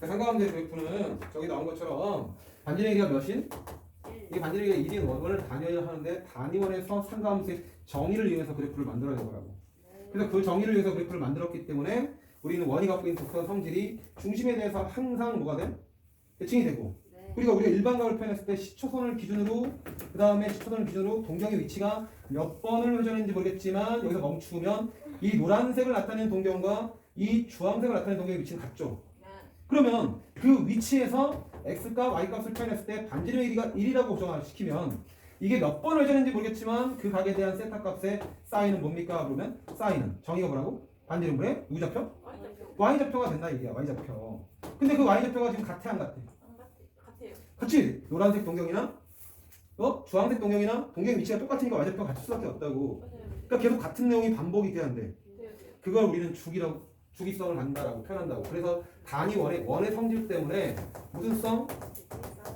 삼각함수의 그래프는 저기 나온 것처럼 반지름의 길이가 몇인? 이게 반지름의 길이가 1인 원을 단위를 하는데 단위원에서 삼각함수의 정의를 이용해서 그래프를 만들어야 되더라고. 그래서 그 정의를 이용해서 그래프를 만들었기 때문에 우리는 원이 갖고 있는 독특한 성질이 중심에 대해서 항상 뭐가 돼? 대칭이 되고, 그리고 우리가 일반각을 표현했을 때 시초선을 기준으로, 그 다음에 시초선을 기준으로 동경의 위치가 몇 번을 회전했는지 모르겠지만 여기서 멈추면 이 노란색을 나타내는 동경과 이 주황색을 나타내는 동경의 위치는 같죠. 그러면 그 위치에서 x값, y값을 표현했을 때 반지름의 길이가 1이라고 고정시키면 이게 몇 번 회전했는지 모르겠지만 그 각에 대한 세타 값의 사인은 뭡니까? 그러면 사인은 정의가 뭐라고? 반지름분의 누구 좌표? y좌표가 된다 이게야. y좌표. 근데 그 y좌표가 지금 같아 안 같아? 같아요. 그치? 노란색 동경이나 주황색 동경이나 동경의 위치가 똑같으니까 y좌표가 같을 수밖에 없다고. 그러니까 계속 같은 내용이 반복이 돼야 돼. 그걸 우리는 주기성을 갖는다라고 표현한다고. 그래서 단위 원의 성질 때문에 무슨 성?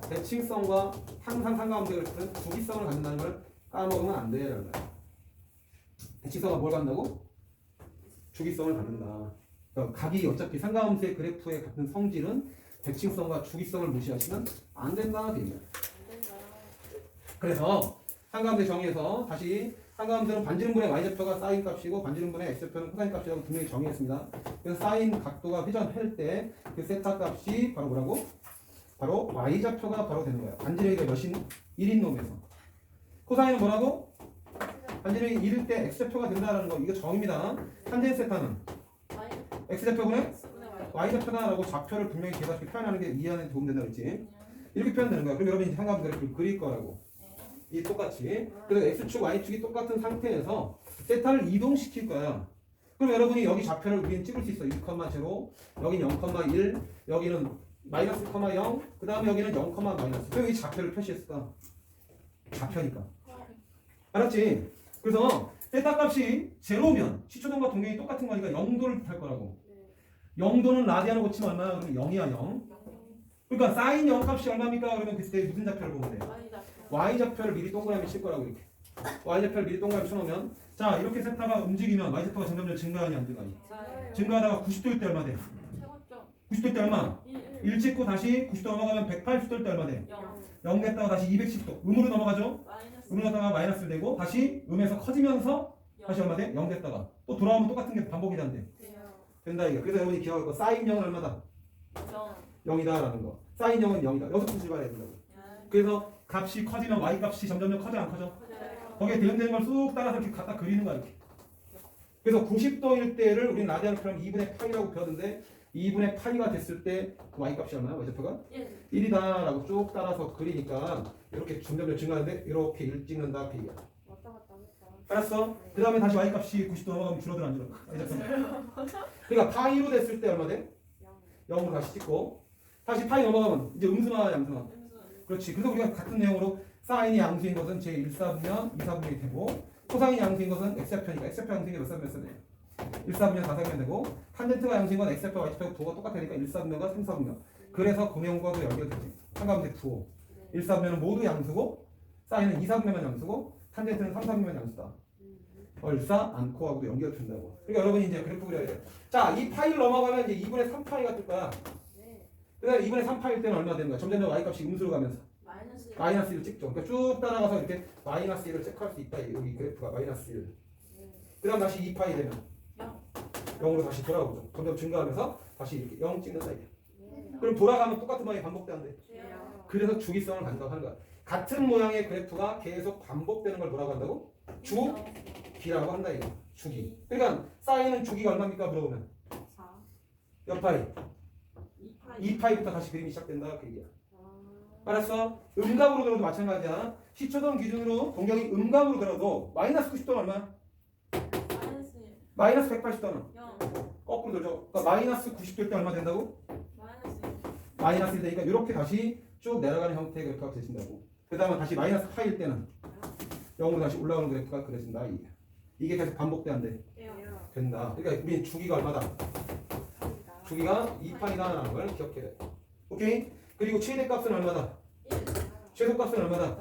대칭성과 항상 상관관계를 쓰는 주기성을 갖는다는 걸 까먹으면 안 돼라는 거야. 대칭성과 뭘 갖는다고? 주기성을 갖는다. 그러니까 각이 어차피 상관함수의 그래프의 같은 성질은 대칭성과 주기성을 무시하시면 안 된다. 그래서 상관함수의 정의에서 다시 상관함수는 반지름분의 y좌표가 사인 값이고 반지름분의 x좌표는 코사인 값이라고 분명히 정의했습니다. 그래서 사인 각도가 회전할 때 그 세타 값이 바로 뭐라고? 바로 y좌표가 바로 되는 거예요. 반지름이 몇인? 1인 놈에서. 코사인은 뭐라고? 반지름이 1일 때 x좌표가 된다라는 거. 이거 정의입니다. 탄젠 세타는 x좌표분의 y좌표다라고 좌표를 분명히 계산식 표현하는 게 이해하는 데 도움된다고 했지. 이렇게 표현되는 거야. 그럼 여러분이 상관함수 그래프를 그릴 거라고. 이 똑같이. 그래서 x축, y축이 똑같은 상태에서 세타를 이동시킬 거야. 그럼 여러분이 여기 좌표를 우리는 찍을 수 있어. 1,0, 여기는 0,1, 여기는 마이너스 0, 그 다음에 여기는 0, 마이너스. 그럼 이 좌표를 표시했을까? 좌표니까. 알았지? 그래서 세타 값이 제로면 시초동과 동경이 똑같은 거니까 0도를 뜻할 거라고. 0도는 라디안을 고치면 얼마나? 그러면 0이야 0. 그러니까 사인 0 값이 얼마입니까? 그러면 그때 무슨 좌표를 보면 돼? y좌표를 미리 동그라미 칠 거라고 이렇게. y좌표를 미리 동그라미 쳐놓으면 자 이렇게 세타가 움직이면 y좌표가 점점 증가하니 안 증가하니? 증가하다가 90도일 때 얼마 돼? 90도일 때 얼마? 1 찍고 다시 90도 넘어가면 180도일 때 얼마 돼? 0 됐다가 다시 210도 음으로 넘어가죠? 음으로 갔다가 마이너스를 되고 다시 음에서 커지면서 다시 얼마 돼? 0 됐다가 또 돌아오면 똑같은 게 반복이 된대. 된다 이거. 그래서 여러분이 기억할 거 사인 0은 얼마다? 0이다 라는 거. 사인 0은 0이다. 여기서 출발해야 된다고. 그래서 값이 커지면 y 값이 점점 커져 안 커져? 거기에 대응되는 걸 쑥 따라서 이렇게 갖다 그리는 거야 이렇게. 그래서 90도일 때를 우리는 라디안을 표현하면 2분의 파이라고 배웠는데 2분의 파이가 됐을 때 그 y 값이 얼마야? y좌표가? 1이다 라고 쭉 따라서 그리니까 이렇게 점점 증가하는데 이렇게 1 찍는다 그 얘기야. 알았어? 그 다음에 다시 y 값이 90도 넘어가면 줄어들어 안 줄어들어? 그러니까 파이로 됐을 때 얼마 돼? 0으로 다시 찍고 다시 파이 넘어가면 이제 음수나 양수나. 그렇지. 그래서 우리가 같은 내용으로 사인이 양수인 것은 제1사분면 2사분면이 되고 코사인이 양수인 것은 x좌표니까 x좌표 양수인 게 몇 사분면 1사분면 4사분면 되고 탄젠트가 양수인 건 x좌표 y좌표 부호가 똑같으니까 1사분면과 3사분면. 그래서 금형과도 연결되지. 상관문제 부호. 1사분면은 모두 양수고 사인은 2사분면만 양수고 탄젠트는 3사분면 양수다. 얼싸 않고하고도 연결된다고. 그러니까 여러분이 이제 그래프 그려야 돼요. 자, 이 파이를 넘어가면 이제 2분의 3파이가 뜰 거야. 그다음에 2분의 3파일 때는 얼마 되는 거야? 점점 y값이 음수로 가면서 마이너스 1을 찍죠. 그러니까 쭉 따라가서 이렇게 마이너스 1을 체크할 수 있다. 여기 그래프가 마이너스 1. 그 다음 다시 2파이 되면 0으로 다시 돌아오죠. 점점 증가하면서 다시 이렇게 0 찍는다 이게. 그럼 돌아가면 똑같은 모양이 반복된대. 그래서 주기성을 간다고 하는 거야. 같은 모양의 그래프가 계속 반복되는 걸 뭐라고 한다고? 주기라고 한다 이거. 주기. 그러니까 사인은 주기가 얼마입니까? 물어보면 몇 파이? 2파이부터 다시 그림이 시작된다 그 얘기야. 알았어? 음각으로 들어도 마찬가지야. 시초동 기준으로 동경이 음각으로 들어도 마이너스 90도는 얼마야? 마이너스 180도는? 거꾸로 들죠. 그러니까 마이너스 90도일 때 얼마 된다고? 마이너스 1 되니까 이렇게 다시 쭉 내려가는 형태의 그래프가 되신다고. 그 다음에 다시 마이너스 파일 때는 0으로 다시 올라오는 그래프가 그려진다 이게. 이게 계속 반복돼안돼? 된다. 그러니까 우리 주기가 얼마다? 주기가 2파이다라는 걸 기억해야 돼. 오케이? 그리고 최대값은 얼마다? 최소값은 얼마다?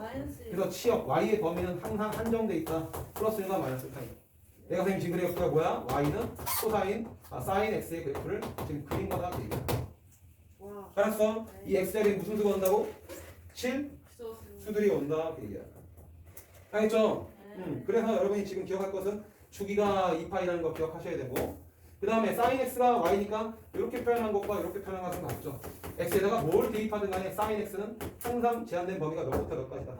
그래서 치역 y의 범위는 항상 한정돼 있다. 플러스 1과 마이너스 파이. 내가 선생님 지금 그래프가 뭐야? y는 코사인, 사인 x의 그래프를 지금 그린 거다. 와. 알았어? 이 x자리에 무슨 수가 온다고? 실수들이 온다 그 얘기야. 알겠죠? 그래서 여러분이 지금 기억할 것은 주기가 2파이라는 거 기억하셔야 되고, 그 다음에 sin x가 y니까 이렇게 표현한 것과 이렇게 표현한 것은 같죠. x에다가 뭘 대입하든 간에 sin x는 항상 제한된 범위가 몇부터 몇까지다?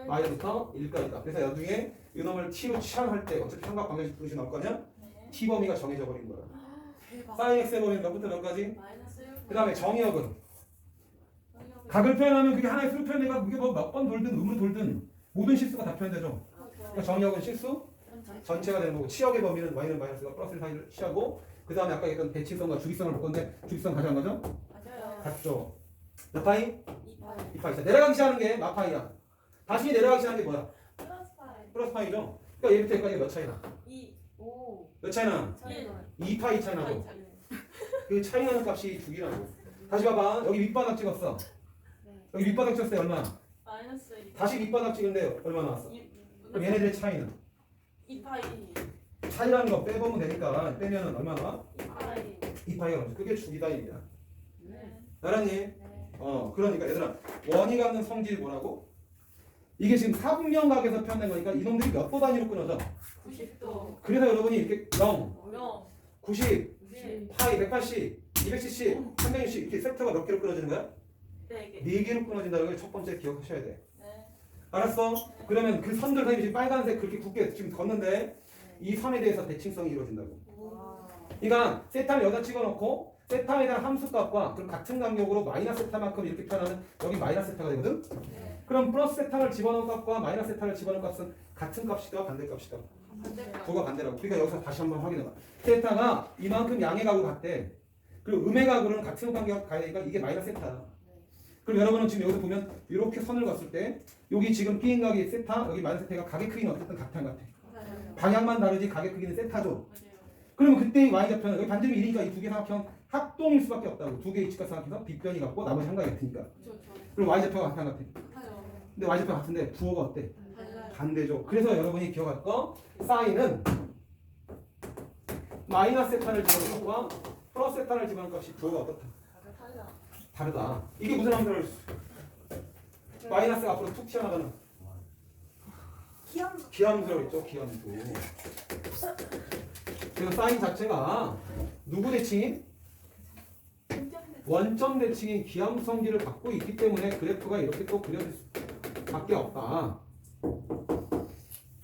y부터 1까지다. 그래서 나중에 이놈을 t로 취향할 때 어차피 삼각 방정식 부르시 나올 거냐? t 범위가 정해져 버린 거야. sin x의 범위는 몇부터 몇까지? 그 다음에 정의역은 각을 표현하면 그게 하나의 수로 표현되니까 그게 뭐 몇 번 돌든 음으로 돌든 모든 실수가 다 표현되죠. 그러니까 정의역은 실수 전체가 되는 거고, 치역의 범위는 y는 마이너스가 플러스 사이를 취하고, 그 다음에 아까 얘기했던 대칭성과 주기성을 볼 건데 주기성 가져간 거죠? 같죠. 몇 파이? 2파이. 내려가기 시작하는 게 몇 파이야? 다시 내려가기 시작하는 게 뭐야? 플러스 파이죠. 그러니까 얘부터 여기까지 몇 차이나? 몇 차이나? 2파이 차이 나죠. 그 차이 나는 값이 주기라고. 다시 봐봐. 여기 밑바닥 찍었어. 여기 밑바닥 찍었을 때 얼마? 다시 밑바닥 찍은데 얼마 나왔어? 그럼 얘네들의 차이는? 2파이. 차이라는 거 빼보면 되니까 빼면은 얼마 나와? 2파이가 나오죠. 그게 주기다 얘기야. 알았니? 그러니까 얘들아, 원이 갖는 성질이 뭐라고? 이게 지금 사분면각에서 표현된 거니까 이놈들이 몇 도 단위로 끊어져? 90도. 그래서 여러분이 이렇게 0, 0. 90, 90. 파이, 180, 270, 360 이렇게 세트가 몇 개로 끊어지는 거야? 4개. 4개로 끊어진다는 걸 첫 번째 기억하셔야 돼. 네. 알았어? 그러면 그 선들 사이 지금 빨간색 그렇게 굵게 지금 걷는데 이 선에 대해서 대칭성이 이루어진다고. 그러니까 세타를 여기다 찍어놓고 세타에 대한 함수값과 그럼 같은 간격으로 마이너스 세타만큼 이렇게 표현하면 여기 마이너스 세타가 되거든? 네. 그럼 플러스 세타를 집어넣은 값과 마이너스 세타를 집어넣은 값은 같은 값이다 반대 값이다? 부가 반대라고. 그러니까 여기서 다시 한번 확인해봐. 세타가 이만큼 양의 각으로 갔대. 그리고 음의 각으로는 같은 간격 가야 되니까 이게 마이너스 세타야. 그럼 여러분은 지금 여기서 보면 이렇게 선을 봤을 때 여기 지금 P인 각이 세타, 여기 마이너스 세타가 각의 크기는 어쨌든 같아. 방향만 다르지 각의 크기는 세타죠. 그러면 그때 이 y좌표는 여기 반지름이 1이니까 이 두 개 삼각형 합동일 수밖에 없다고. 두 개의 이치가 삼각형에서 빗변이 같고 나머지 한 각이 같으니까. 그리고 y좌표가 같아. 근데 y좌표가 같은데 부호가 어때? 반대죠. 그래서 여러분이 기억할 거 사인은 마이너스 세타를 집어넣은 것과 플러스 세타를 집어넣은 값이 부호가 어떻다? 다르다. 이게 무슨 함수를 마이너스가 앞으로 툭 튀어나가는 기함수라고 했죠. 기함수. 그래서 사인 자체가 누구 대칭인? 원점 대칭인 기함수 성질을 갖고 있기 때문에 그래프가 이렇게 또 그려질 수밖에 없다.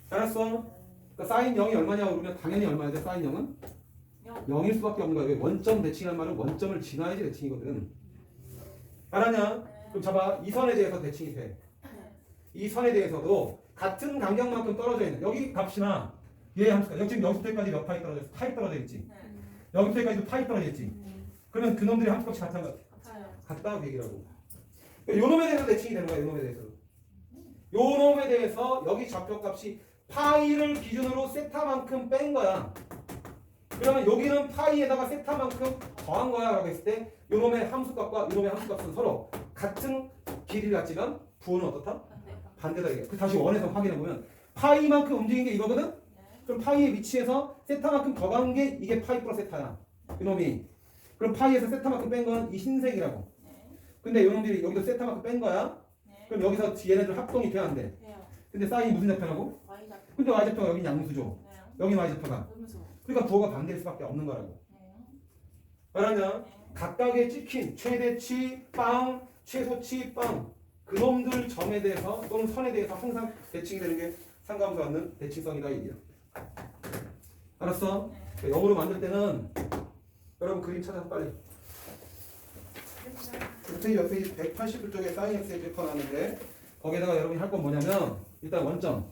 알았어? 그러니까 사인 0이 얼마냐고 그러면 당연히 얼마야 돼? 사인 0은? 0일 수밖에 없는 거야. 왜? 원점 대칭이란 말은 원점을 지나야지 대칭이거든. 알았냐? 그럼 잡아. 이 선에 대해서 대칭이 돼. 이 선에 대해서도 같은 간격만큼 떨어져 있는 여기 값이나 얘 함수가 여기 지금 여기서부터까지 몇 파이 떨어져 있어? 파이 떨어져 있지. 여기서부터까지도 파이 떨어져 있지. 그러면 그놈들의 함수값이 같은 것 같아. 같다고 얘기라고. 요놈에 대해서 대칭이 되는 거야. 요놈에 대해서. 요놈에 대해서 여기 좌표값이 파이를 기준으로 세타만큼 뺀 거야. 그러면 여기는 파이에다가 세타만큼 더한 거야 라고 했을 때 요놈의 함수값과 요놈의 함수값은 서로 같은 길이를 갖지만 부호는 어떻다? 반대다 이게. 그 다시 원에서 확인해 보면 파이만큼 움직인 게 이거거든? 그럼 파이의 위치에서 세타만큼 더 간 게 이게 파이 플러스 세타야. 이놈이. 그럼 파이에서 세타만큼 뺀 건 이 흰색이라고. 근데 요놈들이 여기도 세타만큼 뺀 거야. 그럼 여기서 얘네들 합동이 돼야 안 돼. 근데 사인이 무슨 좌표라고? 근데 y좌표가 여긴 양수죠. 여긴 y좌표가. 그러니까 부호가 반대일 수밖에 없는 거라고. 알았냐? 각각의 찍힌 최대치, 빵, 최소치, 빵 그놈들 점에 대해서 또는 선에 대해서 항상 대칭이 되는 게 상관함수 갖는 대칭성이다 이게요. 알았어? 영어로 만들 때는 여러분 그림 찾아서 빨리. 페이지 몇 페이지 180쪽에 사인 x의 그래프가 나왔는데 거기에다가 여러분이 할 건 뭐냐면 일단 원점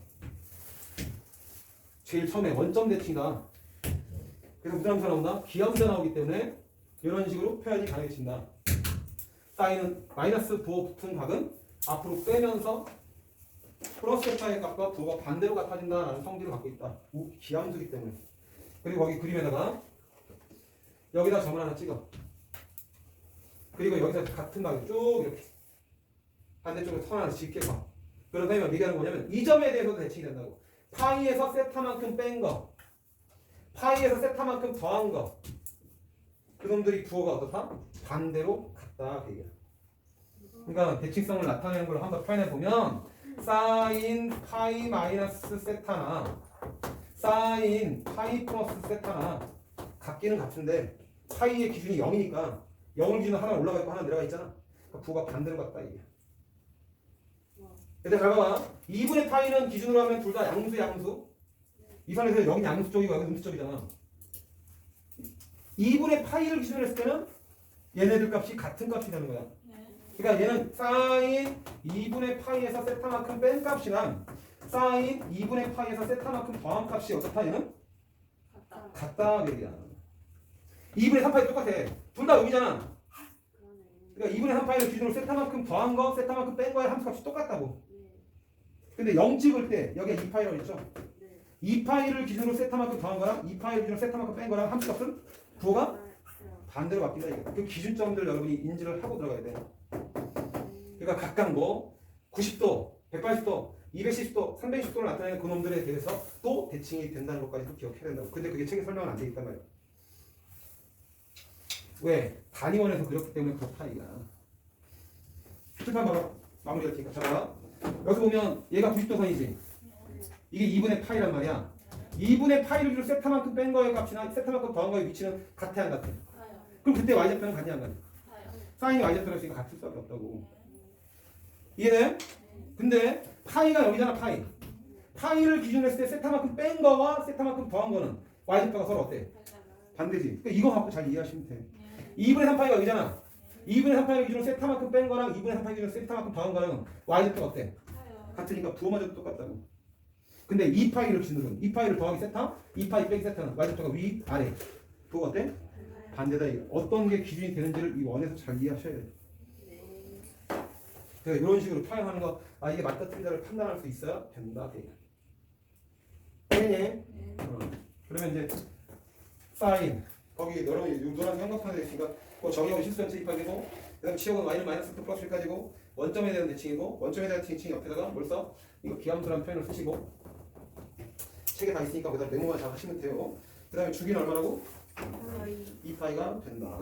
제일 처음에 원점 대칭이다. 그래서 무슨 함수가 나온다? 기함수가 나오기 때문에 이런 식으로 표현이 가능해진다. 사인은 마이너스 부호 붙은 각은 앞으로 빼면서 플러스 세타의 값과 부호가 반대로 같아진다라는 성질을 갖고 있다. 기함수이기 때문에. 그리고 거기 그림에다가 여기다 점을 하나 찍어. 그리고 여기서 같은 각이 쭉 이렇게 반대쪽으로 선 하나 짙게 봐. 그러다 보면 얘기하는 뭐냐면 이 점에 대해서도 대칭이 된다고. 파이에서 세타만큼 뺀 거, 파이에서 세타만큼 더한 거, 그놈들이 부호가 어떻다? 반대로 같다. 같다 그 얘기야. 그러니까 대칭성을 나타내는 걸 한번 표현해 보면 사인 파이 마이너스 세타나 사인 파이 플러스 세타나 같기는 같은데 파이의 기준이 0이니까 0을 기준으로 하나 올라가 있고 하나 내려가 있잖아. 그러니까 부호가 반대로 같다 이게. 얘들 잘 봐봐. 2분의 파이는 기준으로 하면 둘 다 양수. 이 선에서 여기 양수 쪽이고 여기 음수 쪽이잖아. 2분의 파이를 기준으로 했을 때는 얘네들 값이 같은 값이 되는 거야. 그러니까 얘는 사인 2분의 파이에서 세타만큼 뺀 값이랑 사인 2분의 파이에서 세타만큼 더한 값이 어떻다 얘는? 같다 얘기야. 2분의 3파이 똑같아. 둘 다 여기잖아. 그러니까 2분의 3파이를 기준으로 세타만큼 더한 거, 세타만큼 뺀 거의 함수값이 똑같다고. 근데 0 찍을 때 여기가 2파이라고 했죠? 2파이를 기준으로 세타만큼 더한 거랑 2파이를 기준으로 세타만큼 뺀 거랑 함수값은 부호가 반대로 바뀐다 이게. 그 기준점들 여러분이 인지를 하고 들어가야 돼. 그러니까 각각 뭐 90도, 180도, 210도, 320도를 나타내는 그놈들에 대해서 또 대칭이 된다는 것까지도 기억해야 된다고. 근데 그게 책에 설명은 안 돼 있단 말이야. 왜? 단위원에서 그렇기 때문에 그렇다 이거야. 출판 봐봐. 마무리가 되니까. 자, 여기서 보면 얘가 90도 선이지. 이게 2분의 파이란 말이야. 2분의 파이를 기준으로 세타만큼 뺀 거의 값이나 세타만큼 더한 거의 위치는 같아 안 같아? 그럼 그때 y좌표는 같냐 안 같냐? 사인이 y좌표로 있으니까 같을 수밖에 없다고. 이해돼? 근데 파이가 여기잖아 파이. 파이를 기준으로 했을 때 세타만큼 뺀 거와 세타만큼 더한 거는 y좌표가 서로 어때? 반대지. 그러니까 이거 갖고 잘 이해하시면 돼. 2분의 3파이가 여기잖아. 2분의 3파이를 기준으로 세타만큼 뺀 거랑 2분의 3파이 기준으로 세타만큼 더한 거랑 y좌표가 어때? 같으니까 부호마저도 똑같다고. 근데 2파이를 기준으로 2파이를 더하기 세타, 2파이 빼기 세타는 y좌표가 위, 아래. 부호가 어때? 반대다. 어떤 게 기준이 되는지를 이 원에서 잘 이해하셔야 돼. 그래서 이런 식으로 표현하는 거, 아 이게 맞다 틀리다를 판단할 수 있어야 된다. 네. 그러면 이제 사인 거기 여러분이 노란 삼각판에 있으니까 그 정의하고 실수한 대입하기고 그다음 치역은 y는 마이너스 플러스 1까지고 원점에 대한 대칭이고 원점에 대한 대칭 옆에다가 뭘 써? 이거 비함수라는 표현을 쓰시고 책에 다 있으니까 그다음 메모만 잘 하시면 돼요. 그다음에 주기는 얼마라고? 2파이가 된다.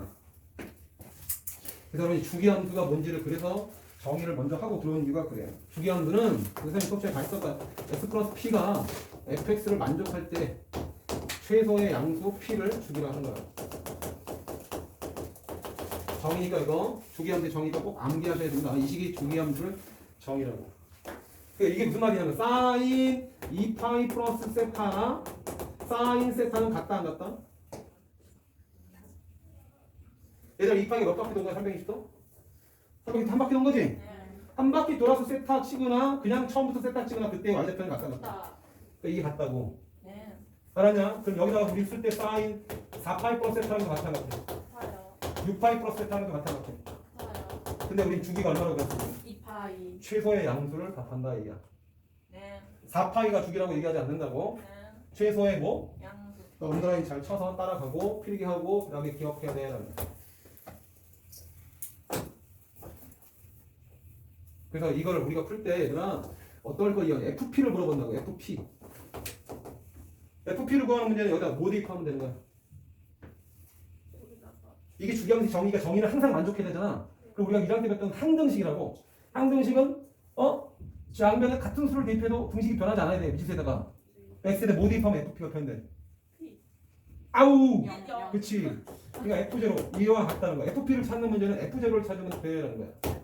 그래서 여러분이 주기함수가 뭔지를 그래서 정의를 먼저 하고 들어온 이유가 그래요. 주기함수는 선생님 수업시간에 다 했었다. S 플러스 P가 fx를 만족할 때 최소의 양수 P를 주기로 하는 거야. 정의니까 이거 주기함수의 정의가 꼭 암기하셔야 된다. 이 식이 주기함수를 정의라고. 그러니까 이게 무슨 말이냐면 사인 2파이 플러스 세타나 사인 세타는 같다 안 같다? 얘들 2파이가 몇 바퀴 돈 거야? 320도? 320도 한 바퀴 돈 거지? 한 바퀴 돌아서 세타 치거나 그냥 처음부터 세타 치거나 그때 y좌표는 같다 같다. 그러니까 이게 같다고. 알았냐? 그럼 여기다가 우리 쓸 때 사인 4파이 플러스 세타는 거 같아 같아. 6파이 플러스 세타는 거 같아 같아. 근데 우리 주기가 얼마라고 그랬어? 2파이. 최소의 양수를 답한다 얘기야. 네. 4파이가 주기라고 얘기하지 않는다고. 최소의 뭐? 양수. 언더라인 잘 쳐서 따라가고 필기하고 그 다음에 기억해야 돼. 그래서 이걸 우리가 풀 때 얘들아 어떨 거 이용 FP를 물어본다고. FP를 구하는 문제는 여기다 뭐 대입하면 되는 거야. 이게 주기함수 정의가 정의는 항상 만족해야 되잖아. 그리고 우리가 1학년 때 배웠던 항등식이라고. 항등식은 양변에 같은 수를 대입해도 등식이 변하지 않아야 돼. 미지수에다가 x에 뭐 대입하면 FP가 표현돼. 아우 그치. 그러니까 F0 이와 같다는 거야. FP를 찾는 문제는 F0를 찾으면 돼라는 거야.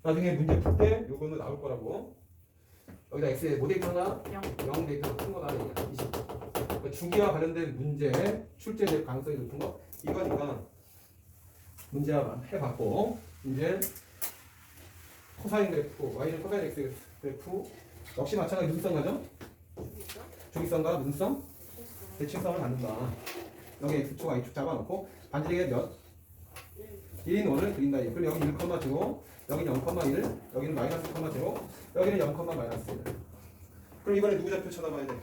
나중에 문제 풀 때 요거는 나올 거라고. 여기다 x에 뭐 대입하나? 0 대입해서 푼 거다. 20. 그러니까 주기와 관련된 문제 출제될 가능성이 높은 거 이거니까 문제 해봤고 이제 코사인 그래프 y는 코사인 x 그래프 역시 마찬가지 무슨 성 가죠? 주기성과 무슨 성? 대칭성을 갖는다. 여기 x축 y축 잡아놓고 반지름이 몇? 1인 원을 그린다. 그럼 여기 1, 제로 여기는 0,1 여기는 마이너스 0,0 여기는 0, 마이너스 1. 그럼 이번에 누구 좌표 쳐다봐야 돼?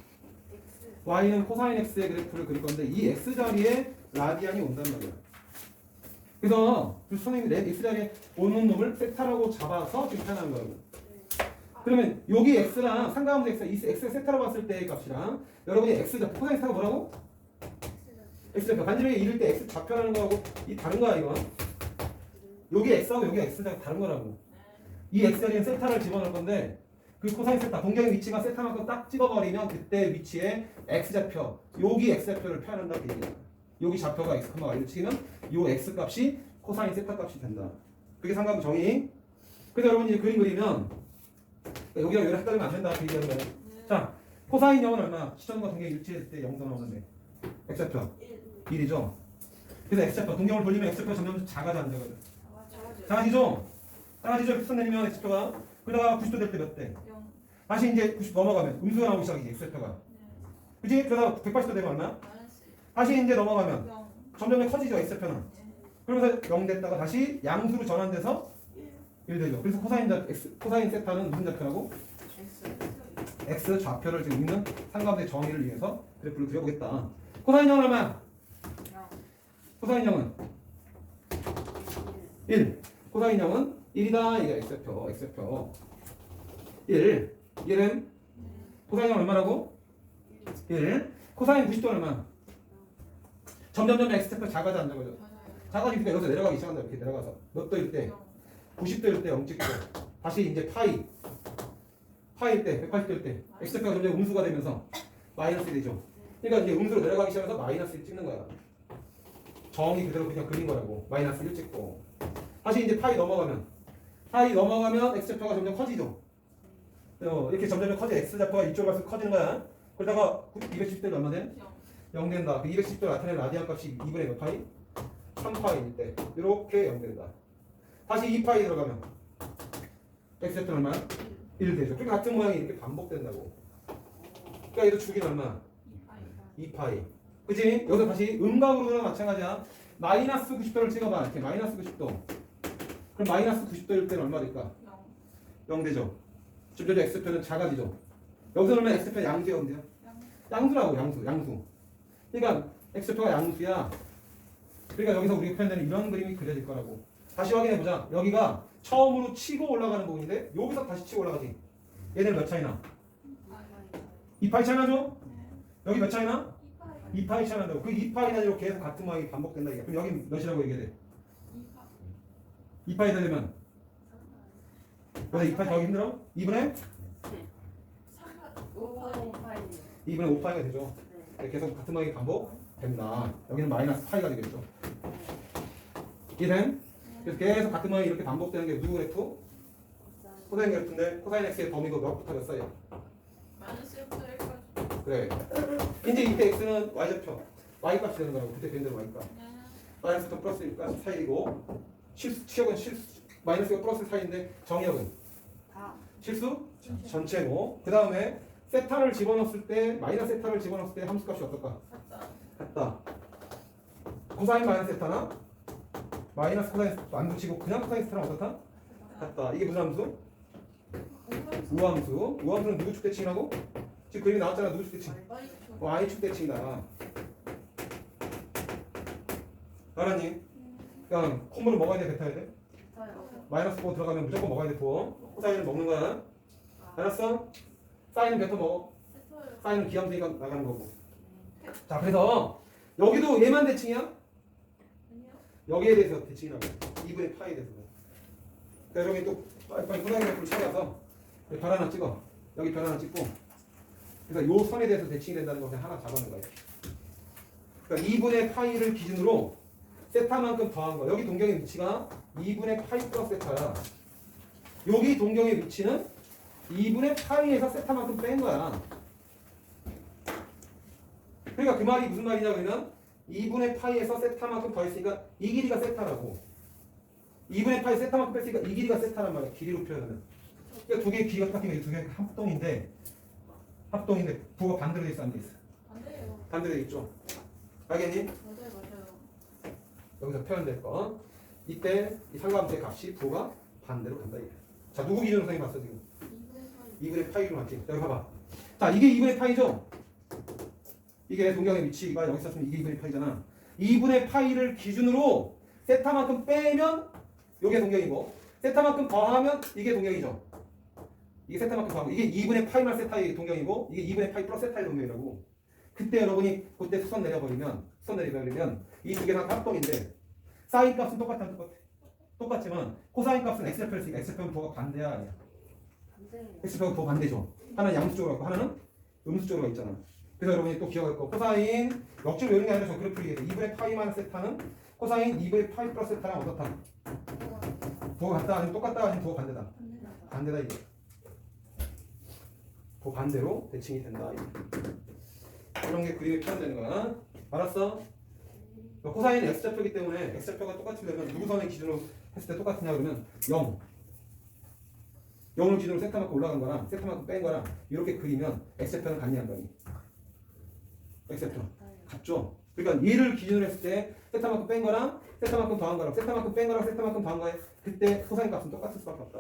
y는 코사인 x의 그래프를 그릴 건데 이 x 자리에 라디안이 온단 말이야. 그래서 그 선생님이 x 자리에 오는 놈을 세타라고 잡아서 지금 표현하는 거예요. 그러면 여기 x랑 상가함수 x, 이 x 세타로 봤을 때의 값이랑 여러분이 x 좌표 코사인 세타가 뭐라고? x 좌표 반지름이 이럴 때 x 좌표라는 거하고 이 다른 거야 이건. 여기 x하고 여기 x가 다른 거라고. 이 x 자리에 세타를 집어넣을 건데 그 코사인 세타 동경의 위치가 세타만큼 딱 찍어버리면 그때 위치에 x좌표 여기 x좌표를 표현한다 그 얘기야. 여기 좌표가 x, y로 치면 요 x 값이 코사인 세타 값이 된다. 그게 상관부 정의. 그래서 여러분 이제 그림 그리면 여기랑 여기랑 헷갈리면 안 된다 그 얘기하는 거예요. 자, 코사인 0은 얼마? 시점과 동경이 일치했을 때 0도 나오는데 x좌표 1이죠. 그래서 x좌표 동경을 돌리면 x좌표가 점점 작아져 안 작아져? 작아지죠? 작아지죠? 선 내리면 x좌표가 그러다가 90도 될 때 몇 대? 다시 이제 90 넘어가면 음수가 나오기 시작이지 x좌표가. 그치? 그러다가 180도 되면 얼마? 다시 이제 넘어가면 점점 커지죠 x좌표는. 그러면서 0 됐다가 다시 양수로 전환돼서 1 되죠. 그래서 코사인 세타는 무슨 좌표라고? x 좌표를 지금 있는 상관부의 정의를 위해서 그래프를 그려보겠다. 코사인 0은 얼마? 코사인 0은 1. 코사인 0은 1이다. 이게 x좌표, x좌표. 1. 1은 코사인 0은 얼마라고? 1. 코사인 90도는 얼마? 점점점 x좌표 작아져 안 작아져? 작아지니까 여기서 내려가기 시작한다. 이렇게 내려가서 몇 도일 때? 90도일 때 0 찍고 다시 이제 파이일 때 180도일 때 x좌표가 점점 음수가 되면서 마이너스 되죠. 그러니까 이제 음수로 내려가기 시작해서 마이너스 1 찍는 거야. 정의 그대로 그냥 그린 거라고. 마이너스 1 찍고 다시 이제 파이 넘어가면 x좌표가 점점 커지죠. 이렇게 점점 커져 x좌표가 이쪽으로 갈수록 커지는 거야. 그러다가 210도는 얼마 돼? 0 된다. 그 210도 나타내는 라디안 값이 2분의 몇 파이? 3파이일 때 이렇게 0 된다. 다시 2파이 들어가면 x좌표는 얼마? 1 되죠. 그러니까 같은 모양이 이렇게 반복된다고. 그러니까 얘도 주기는 얼마? 2파이. 그치? 여기서 다시 음각으로는 마찬가지야. 마이너스 90도를 찍어봐. 이렇게 마이너스 90도. 그럼 마이너스 90도일 때는 얼마 될까? 0 되죠. 지금 x표는 작아지죠. 여기서 그러면 x표 양수야, 언제야? 양수라고, 양수. 그러니까 x표가 양수야. 그러니까 여기서 우리가 표현되는 이런 그림이 그려질 거라고. 다시 확인해 보자. 여기가 처음으로 치고 올라가는 부분인데 여기서 다시 치고 올라가지. 얘들 몇 차이나? 2파이 차이 나죠? 여기 몇 차이 나? 2파이 차이 난다고. 그 2파이 단위로 계속 같은 모양이 반복된다. 그럼 여기 몇이라고 얘기해야 돼? 2파이 되려면 여기서 2파이 더하기 힘들어? 2분의? 2분의 5파이가 되죠. 계속 같은 모양이 반복된다. 여기는 마이너스 파이가 되겠죠. 이해된? 그래서 계속 같은 모양이 이렇게 반복되는 게 누구 그래프? 코사인 그래프인데 코사인 x의 범위가 몇부터 몇 사이야? 그래. 이제 이때 x는 y좌표, y값이 되는 거라고. 그때 변대로 y값. 마이너스부터 플러스가 사이고 치역은 마이너스가 플러스 사이인데 정역은 실수 전체고. 그 다음에 세타를 집어넣었을 때 마이너스 세타를 집어넣었을 때 함수값이 어떨까? 같다. 코사인 마이너스 세타나 마이너스 코사인 안 붙이고 그냥 코사인 세타랑 어떻다? 같다. 이게 무슨 함수? 우함수. 우함수는 누구 축대칭이라고? 지금 그림이 나왔잖아. 누구 축대칭? y 축대칭이다. 알았니? 그냥 콤보를 먹어야 돼, 뱉어야 돼? 마이너스 4 들어가면 무조건 먹어야 돼. 코사인을 먹는 거야. 알았어? 사인은 뱉어 먹어. 사인은 기함수니까 나가는 거고. 자, 그래서 여기도 얘만 대칭이야? 여기에 대해서 대칭이라고. 2분의 파이에 대해서. 그러니까 여러분이 또 빨리 코사인 그래프를 찾아서 별 하나 찍어. 여기 별 하나 찍고. 그래서 요 선에 대해서 대칭이 된다는 거 그냥 하나 잡아놓은 거야. 그러니까 2분의 파이를 기준으로 세타만큼 더한 거. 여기 동경의 위치가 2분의 파이 플러스 세타야. 여기 동경의 위치는 2분의 파이에서 세타만큼 뺀 거야. 그러니까 그 말이 무슨 말이냐 그러면 2분의 파이에서 세타만큼 더했으니까 이 길이가 세타라고. 2분의 파이 세타만큼 뺐으니까 이 길이가 세타란 말이야. 길이로 표현하면. 그러니까 두 개의 길이가 똑같은 게 두 개가 합동인데 부가 반대로 돼 있어 안 돼 있어? 반대로 돼 있죠. 알겠니? 여기서 표현될 거. 이때 이 상관함수의 값이 부가 반대로 간다 이게. 자, 누구 기준으로 선생님 봤어 지금? 2분의 파이로 맞지? 여기 봐봐. 자, 이게 2분의 파이죠? 이게 동경의 위치가 여기 있었으면 이게 2분의 파이잖아. 2분의 파이를 기준으로 세타만큼 빼면 이게 동경이고 세타만큼 더하면 이게 동경이죠. 이게 세타만큼 더하고 이게 2분의 파이만 세타의 동경이고 이게 2분의 파이 플러스 세타의 동경이라고. 그때 여러분이 그때 수선 내려버리면 이 두 개는 합동인데 사인 값은 똑같아. 똑같지만 코사인 값은 x좌표를 쓰니까 x좌표는 부호가 반대야 아니야? 반대. x좌표가 부호 반대죠. 하나는 양수쪽으로 있고 하나는 음수쪽으로 있잖아. 그래서 여러분이 또 기억할 거 코사인 역지로 외우는 게 아니라 저 그래프를 얘기해. 2분의 파이 마이너스 세타는 코사인 2분의 파이 플러스 세타랑 어떻다? 부호가 같다 아니면 똑같다 아니면 부호 반대다? 반대다 이게. 부호 반대로 대칭이 된다 이게. 이런 게 그림에 표현되는 거야. 알았어? 코사인은 x좌표이기 때문에 x좌표가 똑같이 되면 누구 선의 기준으로 했을 때 똑같으냐 그러면 0. 0을 기준으로 세타만큼 올라간 거랑 세타만큼 뺀 거랑 이렇게 그리면 x좌표는 같냐 안 같니? x좌표 같죠? 그러니까 얘를 기준으로 했을 때 세타만큼 뺀 거랑 세타만큼 더한 거랑 세타만큼 뺀 거랑 세타만큼 더한 거에 그때 코사인 값은 똑같을 수밖에 없다.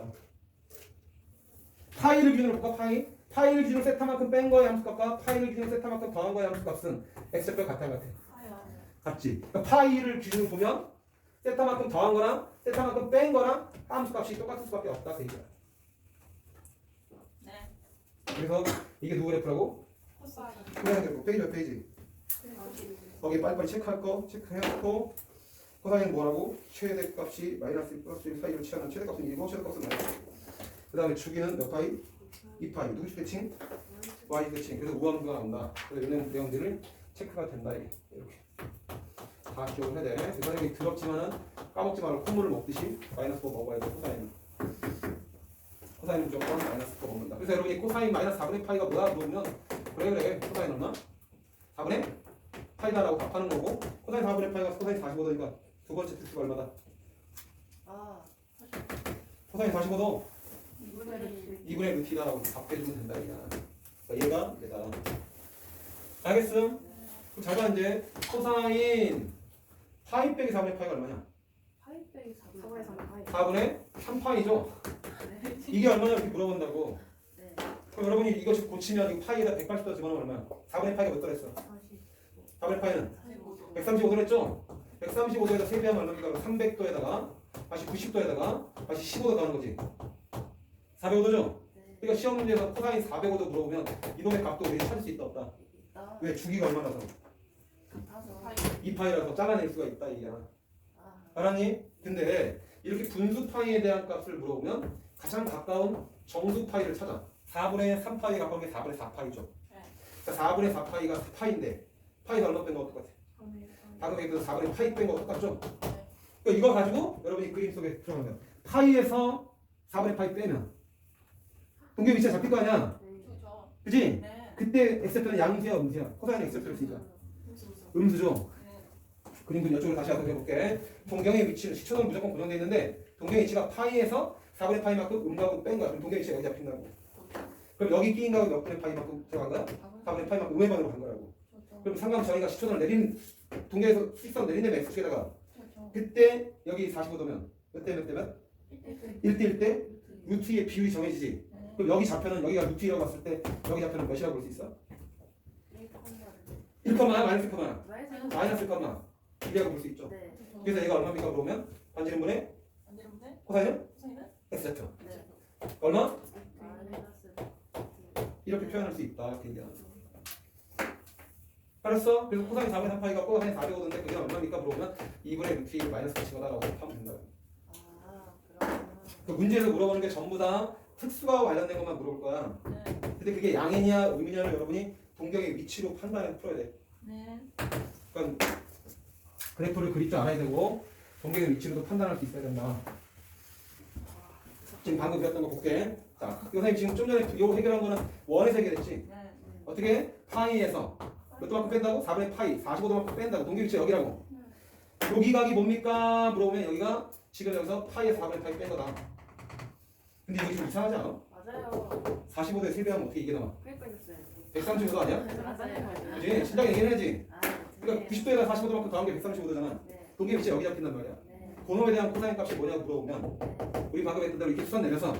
파이를 기준으로 볼까? 파이를 기준으로 세타만큼 뺀 거의 함수값과 파이를 기준으로 세타만큼 더한 거의 함수값은 x좌표가 같아 안 같아? 같지? 그러니까 파이를 기준으로 보면 세타만큼 더한 거랑 세타만큼 뺀 거랑 함수값이 똑같을 수밖에 없다 그 얘기야. 네. 그래서 이게 누구 그래프라고? 코사인. 코사인 그래프. 페이지 몇 페이지? 거기 빨리빨리 체크할 거 체크해놓고 코사인 뭐라고? 최대값이 마이너스 플러스 1 사이를 취하는 최대값은 1이고 최대값은 마이너스. 그 다음에 주기는 몇 파이? 2파이. 누구 대칭? y 대칭. 그래서 우함수가 나온다. 그래서 이런 내용들을 체크가 된다 이렇게. 다 기억을 해야 돼. 그래서 이게 더럽지만은 까먹지 말고 콧물을 먹듯이 마이너스 4 먹어야 돼 코사인. 코사인 무조건 마이너스 4 먹는다. 그래서 여러분이 코사인 마이너스 4분의 파이가 뭐야? 물어보면 그래 코사인 얼마? 4분의 파이다라고 답하는 거고 코사인 4분의 파이가 코사인 45도니까 두 번째 특수가 얼마다? 코사인 45도 2분의 루티다라고 답해주면 된다 그냥. 얘가 얘다. 알겠음? 그럼 잘 봐 이제 코사인 파이 빼기 4분의 파이가 얼마냐? 4분의 3파이죠? 이게 얼마냐 이렇게 물어본다고. 그럼 여러분이 이거 지금 고치면 이거 파이에다 180도 집어넣으면 얼마야? 4분의 파이가 몇 도랬어? 4분의 파이는 135도 했죠? 135도에다 3배하면 얼마입니까? 300도에다가 다시 90도에다가 다시 15도 가는 거지. 405도죠? 그러니까 시험 문제에서 코사인 405도 물어보면 이놈의 값도 우리 찾을 수 있다 없다? 왜? 주기가 얼마라서? 2파이라서 잘라낼 수가 있다 이게야. 알았니? 근데 이렇게 분수 파이에 대한 값을 물어보면 가장 가까운 정수 파이를 찾아. 4분의 3파이에 가까운 게 4분의 4파이죠. 그러니까 4분의 4파이가 4파이인데 파이가 얼마 뺀 거 똑같아? 방금 얘기했던 4분의 파이 뺀 거 똑같죠? 그러니까 이거 가지고 여러분이 그림 속에 들어가면 파이에서 4분의 파이 빼면 동계 위치가 잡힐 거 아니야? 그지? 네. 그때 x표는 양수야 음수야? 코사인 x표를 쓰니까 음수죠? 그림도 이쪽으로 다시 한번 해볼게. 동경의 위치는 시초는 무조건 고정되어 있는데 동경의 위치가 파이에서 4분의 파이만큼 음각으로 뺀 거야. 그럼 동경의 위치가 여기 잡힌다고. 그럼 여기 끼인 가고 몇 분의 파이만큼 들어간 거야? 4분의 파이만큼 음의 반으로 간 거라고. 그럼 상관 저희가 시초선을 내린 동경에서 식선 내린 다음에 x축에다가 그때 여기 45도면 몇 대 몇 대면? 1대 1대 루트 2의 비율이 정해지지. 그럼 여기 좌표는 여기가 루트 2라고 봤을 때 여기 좌표는 몇이라고 볼 수 있어? 1컴마 마이너스 1컴마 마이너스 1컴마 2라고 볼 수 있죠. 그래서 얘가 얼마입니까? 그러면 반지름분의 코사인은? x좌표 얼마? 이렇게 표현할 수 있다. 이렇게 얘기하는 거야. 알았어? 그래서 코사인 4분의 3파이가 코사인 405도인데 그게 얼마입니까? 물어보면 2분의 루트 2 마이너스 4라고 하면 된다고. 그 문제에서 물어보는 게 전부 다 특수와 관련된 것만 물어볼 거야. 근데 그게 양이냐 의미냐를 여러분이 동경의 위치로 판단해서 풀어야 돼. 그러니까 그래프를 그릴 줄 알아야 되고 동경의 위치로도 판단할 수 있어야 된다. 지금 방금 배웠던 거 볼게. 자, 선생님 지금 좀 전에 이거 해결한 거는 원에서 해결했지. 어떻게? 파이에서 몇 도만큼 뺀다고? 4분의 파이 45도만큼 뺀다고. 동경 위치 여기라고. 여기 각이 뭡니까? 물어보면 여기가 지금 여기서 파이에서 4분의 파이 뺀 거다. 근데 이거 좀 이상하지 않아? 45도에 3배하면 어떻게 이게 나와? 135도 아니야? 그치? 신나게 얘기해야지. 그러니까 90도에다 45도만큼 더한 게 135도잖아. 동계 위치 여기 잡힌단 말이야. 고놈에 대한 코사인 값이 뭐냐고 물어보면 우리 방금 했던 대로 이렇게 수선 내려서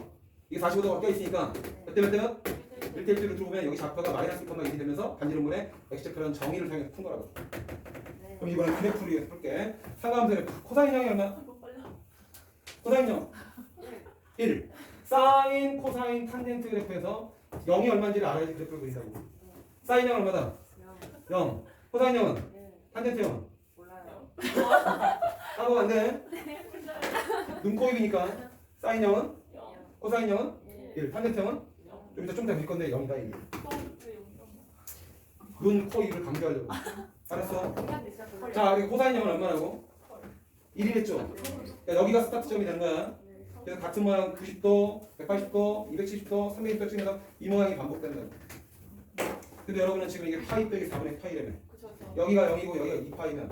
이게 45도가 껴 있으니까 몇 대 몇 대면 1대 1대로 들어보면 여기 좌표가 마이너스 1,1이 되면서 반지름분의 x좌표라는 정의를 사용해서 푼 거라고. 그럼 이번엔 그래프를 위해서 풀게. 상관함수 코사인형이 얼마? 코사인형 1. 사인, 코사인, 탄젠트 그래프에서 0이 얼마인지를 알아야지 그래프를 그린다고. 사인형 얼마다? 0. 코사인형은? 탄젠트 형은? 까먹으면 안 돼. 눈코입이니까 사인 0은 영. 코사인 0은 예. 1, 탄젠트 0은 영. 좀 이따 좀 이따 볼 건데 0이다 이게. 또 영. 눈, 코, 입을 강조하려고. 알았어. 우리한테 진짜 별로. 자, 여기 코사인 0은 얼마라고? 1이랬죠? 그러니까 여기가 스타트점이 되는 거야. 그래서 같은 모양 90도, 180도, 270도, 360도 찍면서 이 모양이 반복된다. 근데 여러분은 지금 이게 파이 빼기 4분의 파이라며. 그쵸 그쵸. 여기가 0이고 여기가 2파이면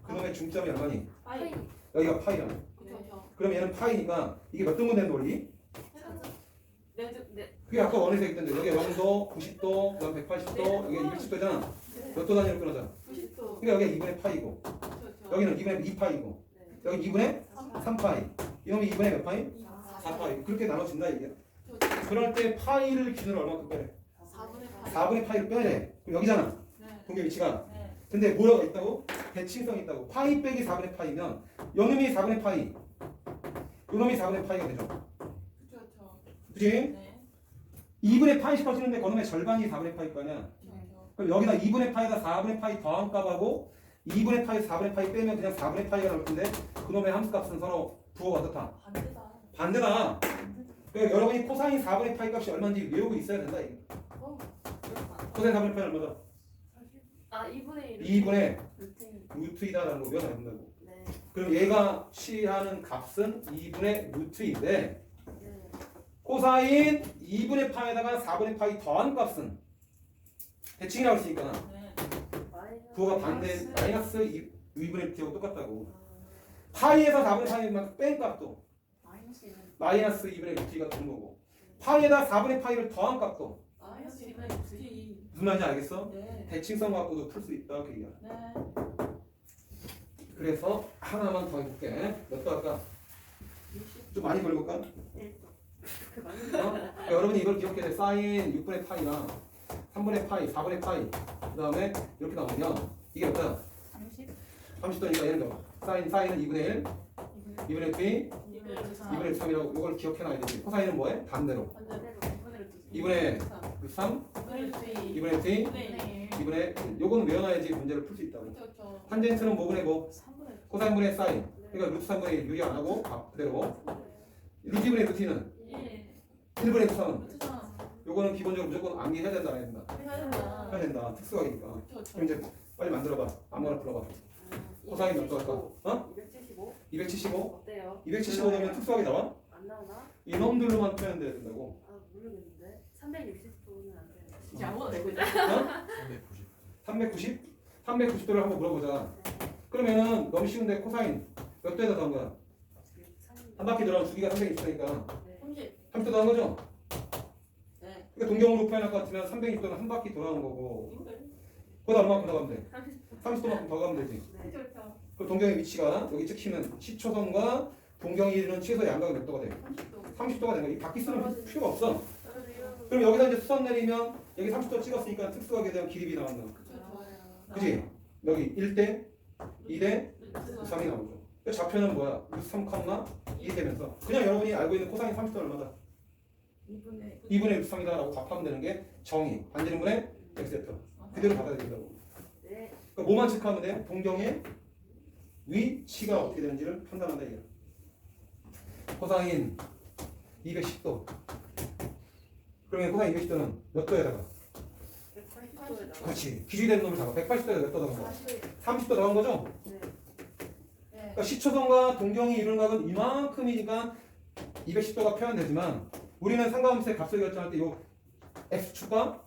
그놈의 중점이 얼마니? 아이. 여기가 파이라며. 그쵸 그쵸. 그럼 얘는 파이니까 이게 몇 등분 되는 논리? 네. 그게 아까 원에서 있던데 여기 0도, 90도, 그다음 180도, 여기 270도잖아. 몇 도 단위로 끊어져? 90도. 그러니까 여기가 2분의 파이고 그쵸 그쵸. 여기는 2분의 2파이고 여기 2분의 3파이 이놈이 2분의 몇 파이? 4. 4파이 그렇게 나눠진다 이게. 그쵸 그쵸. 그럴 때 파이를 기준으로 얼마큼 빼래? 4분의 8. 4분의 파이를 빼야 돼. 그럼 여기잖아. 네. 공개 위치가. 네. 근데 뭐가 있다고? 대칭성이 있다고. 파이 빼기 4분의 파이면 요놈이 4분의 파이 요놈이 4분의 파이가 되죠. 그쵸 그쵸. 그치? 네. 2분의 파이씩 퍼지는데 그놈의 절반이 4분의 파일 거 아니야. 그쵸 그쵸. 그럼 여기다 2분의 파이에다 4분의 파이 더한 값하고 2분의 파이 4분의 파이 빼면 그냥 4분의 파이가 나올 텐데 그놈의 함수값은 서로 부호가 어떻다? 반대다. 반대다. 그러니까 여러분이 코사인 4분의 파이 값이 얼마인지 외우고 있어야 된다 이게. 코사인 4분의 파이 얼마다? 아 2분의 1. 2분의 루틴. 루트이다라는 거 외워놔야 된다고. 네. 그럼 얘가 취하는 값은 2분의 루트인데 네. 코사인 2분의 파이에다가 4분의 파이 더한 값은 대칭이라고 했으니까 네. 부호가 반대 마이너스 2분의 루트하고 똑같다고. 파이에서 4분의 파이만 뺀 값도 마이너스 1. 마이너스 2분의 루트가 되는 거고 파이에다 4분의 파이를 더한 값도 마이너스 2분의 9이. 무슨 말인지 알겠어? 네. 대칭성 갖고도 풀 수 있다 그 얘기야. 네. 그래서 하나만 더 해볼게. 몇 도 할까? 좀 많이 걸볼까? 1도. 그 어? 많은 그러니까 여러분이 이걸 기억해야 돼. 사인 6분의 파이랑 3분의 파이, 4분의 파이 그 다음에 이렇게 나오면 이게 몇 도야? 30. 30도니까 얘는 몇? 사인은 2분의 1, 2분의 2, 2분의 2분의 3이라고 이걸 기억해놔야 되지. 코사인은 뭐해? 반대로 반대로. 2분의 3, 2분의 2, 2분의 1 요거는 외워놔야지 문제를 풀 수 있다고. 그쵸 그쵸. 탄젠트는 뭐분의 뭐? 3분의 코사인분의 사인 그러니까 루트 3분의 1 유리 안 하고 그대로 루트 2분의 루트는 1분의 3은 루트잖아. 요거는 기본적으로 무조건 암기해야 된다 안 해야 된다? 해야 된다. 해야 된다. 특수학이니까. 그쵸 그쵸. 그럼 이제 빨리 만들어봐. 아무거나 풀어봐. 코사인 몇 도 할까? 어? 275. 275? 어때요? 275 되면 특수학이 나와? 안 나오나? 이놈들로만 표현돼야 된다고. 아 모르겠는데. 360도는 안 돼. 진짜 아무거나 내고 있다. 어? 390? 390도를 한번 물어보자. 그러면은 너무 쉬운데 코사인 몇 도에다 더한 거야? 한 바퀴 돌아면 주기가 360도니까 30. 30도 더한 거죠? 네. 그러니까 동경으로 표현할 것 같으면 360도는 한 바퀴 돌아오는 거고 그보다 얼마만큼 더 가면 돼? 30도만큼 더 가면 되지. 그쵸 그쵸. 그럼 동경의 위치가 여기 찍히면 10초선과 동경이 이르는 최소 양각이 몇 도가 돼? 30도. 30도가 되는 거야. 이 바퀴 쓰는 필요가 없어. 그럼 여기다 이제 수선 내리면 여기 30도 찍었으니까 특수하게 대한 길이비 나온다. 그쵸 그쵸. 그지? 여기 1대 2대 루트 3이 나오죠. 그 좌표는 뭐야? 루트 3, 2 되면서 그냥 여러분이 알고 있는 코사인 30도 얼마다? 2분의 루트 3이다라고 답하면 되는 게 정의 반지름분의 x제터 그대로 받아야 된다고. 네. 그러니까 뭐만 체크하면 돼? 동경의 위치가 어떻게 되는지를 판단한다 이게. 코사인 210도. 그러면 코사인 210도는 몇 도에다가? 180도에다가. 그렇지. 기준이 되는 놈을 잡아. 180도에 몇 도 더한 거야? 30도 더한 거죠? 네. 네. 그러니까 시초선과 동경이 이루는 값은 이만큼이니까 210도가 표현되지만 우리는 상가함수의 값을 결정할 때 요 x축과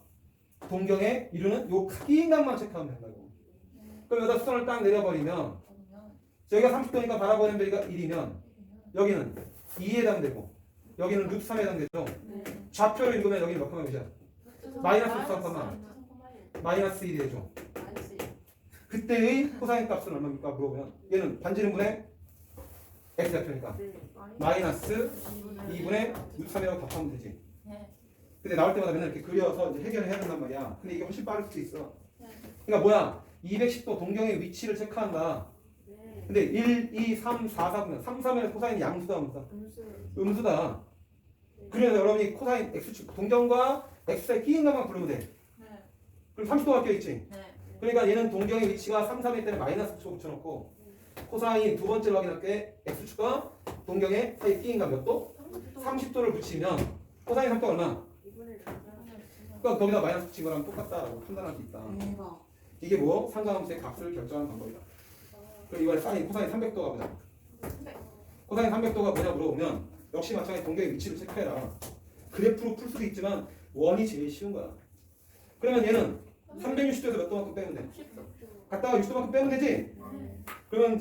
동경에 이루는 요 긴 값만 체크하면 된다고. 그럼 여기다 수선을 딱 내려버리면 여기가 30도니까 바라보는 벽이 1이면 여기는 2에 해당되고 여기는 루트 3에 해당되죠. 네. 좌표를 읽으면 여기는 몇 컴마 몇이야? 마이너스 루트 3 컴마. 마이너스 마이너스 1이 되죠. 1. 그때의 코사인 값은 얼마입니까? 물어보면 얘는 반지름분의 x좌표니까 네. 마이너스 2분의 루트 3이라고 답하면 되지. 네. 근데 나올 때마다 맨날 이렇게 그려서 이제 해결을 해야 된단 말이야. 근데 이게 훨씬 빠를 수도 있어. 네. 그러니까 뭐야? 210도 동경의 위치를 체크한다. 네. 근데 1, 2, 3, 4, 4면 3, 3의 코사인이 양수다, 음수다? 음수다. 그래서 여러분이 코사인 x축 동경과 x의 끼인 것만 부르면 돼. 네. 그럼 30도가 껴있지. 네. 그러니까 얘는 동경의 위치가 3, 3일 때는 마이너스 초 붙여놓고 코사인 두 번째로 확인할게. x축과 동경의 사이 끼인가 몇 도? 30도를 붙이면 코사인 3도 얼마? 2분의 4. 그러니까 거기다 마이너스 붙인 거랑 똑같다라고 판단할 수 있다. 대박. 이게 뭐? 상관함수의 값을 결정하는 방법이다. 그럼 이번에 사인 코사인 300도가 보자. 코사인 300도가 뭐냐 물어보면 역시 마찬가지 동경의 위치를 체크해라. 그래프로 풀 수도 있지만 원이 제일 쉬운 거야. 그러면 얘는 360도에서 몇 도만큼 빼면 돼? 60도. 갔다가 60도만큼 빼면 되지? 네. 그러면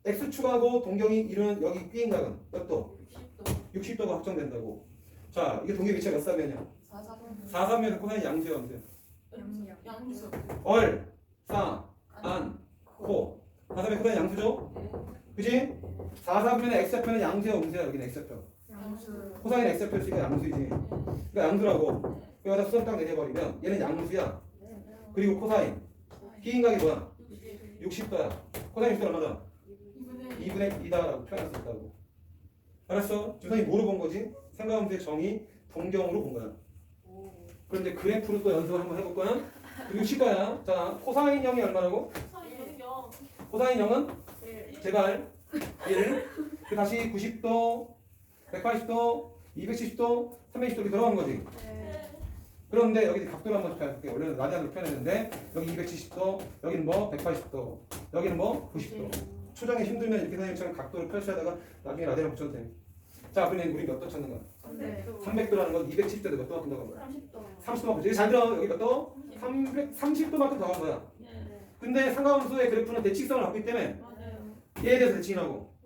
x축하고 동경이 이루는 여기 B인각은 몇 도? 60도. 60도가 확정된다고. 자, 이게 동경 위치가 몇 사면이야? 4사분. 4사면에서 코사인 양수야, 양수야. 양수. 얼, 사, 안, 코. 4사면 코사인 양수죠? 그지? 4사면의 x좌표는 양수야, 음수야? 여기는 x좌표. 양수. 코사인 x좌표니까 양수이지. 그러니까 양수라고. 여기다 수선 딱 내려버리면 얘는 양수야. 네. 그리고 코사인. B인각이 뭐야? 60. 60도야. 코사인 60도 얼마다? 2분의 2분의 2다라고 표현할 수 있다고. 알았어? 주선이 뭐로 본 거지? 생각하면서 정의 동경으로 본 거야. 오. 그런데 그래프를 또 연습을 한번 해볼 거야. 그리고 칠 거야. 자, 코사인 0이 얼마라고? 코사인 0은 제발 1. 그 다시 90도, 180도, 270도, 360도 이렇게 들어가는 거지. 그런데 여기 각도를 한번 표현할게. 원래는 라디안으로 표현했는데 여기 270도, 여기는 뭐 180도, 여기는 뭐 90도. 초장에 힘들면 이렇게 선생님처럼 각도를 펼쳐다가 나중에 라디안을 붙여도 돼. 자, 그러면 우리 몇 도 찾는 거야? 300도라는 건 270도도 몇 도만큼 더 간 거야? 30도. 30도만큼. 여기 잘 들어. 여기 몇 도? 330도만큼 더 간 거야. 근데 상관함수의 그래프는 대칭성을 갖고 있기 때문에 얘에 대해서 대칭이라고.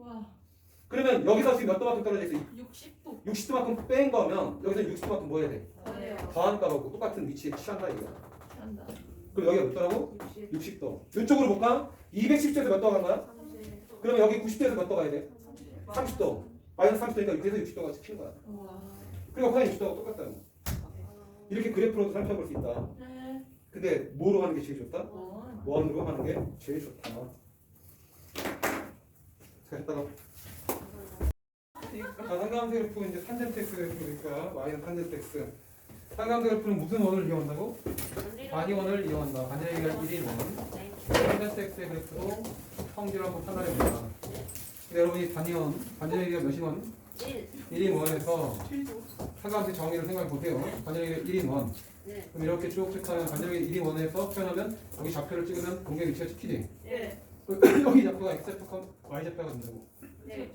그러면 여기서 지금 몇 도만큼 떨어져 있어? 60도. 60도만큼 뺀 거면 여기서 60도만큼 뭐 해야 돼? 네. 더한 값하고 똑같은 위치에 취한다 이거야. 한다. 그럼 여기가 몇 도라고? 60. 60도. 이쪽으로 볼까? 210도에서 몇 도가 간 거야? 30. 그러면 여기 90도에서 몇 도 가야 돼? 30도. 마이너스 30도니까 여기에서 60도가 피는 거야. 와. 그러니까 코사인 60도가 똑같다고. 이렇게 그래프로도 살펴볼 수 있다. 네. 근데 뭐로 하는 게 제일 좋다? 원. 원으로 하는 게 제일 좋다. 자, 했다가 자, 상가함수 그래프 이제 탄젠트 x 그래프니까 y는 탄젠트 x. 상가함수 그래프는 무슨 원을 이용한다고? 반이원을 이용한다. 반지름이가 1인 원. 탄젠트 x의 그래프로 성질을 한번 판단해 봅니다. 근데 여러분이 반지름이가 몇인 원? 1인 원에서 상가함수 정의를 생각해 보세요. 반지름이가 1인 원. 네. 그럼 이렇게 쭉쭉 하면 반지름이 1인 원에서 표현하면 여기 좌표를 찍으면 동계 위치가 찍히지. 네. 여기 좌표가 x좌표, y좌표가 된다고. 네.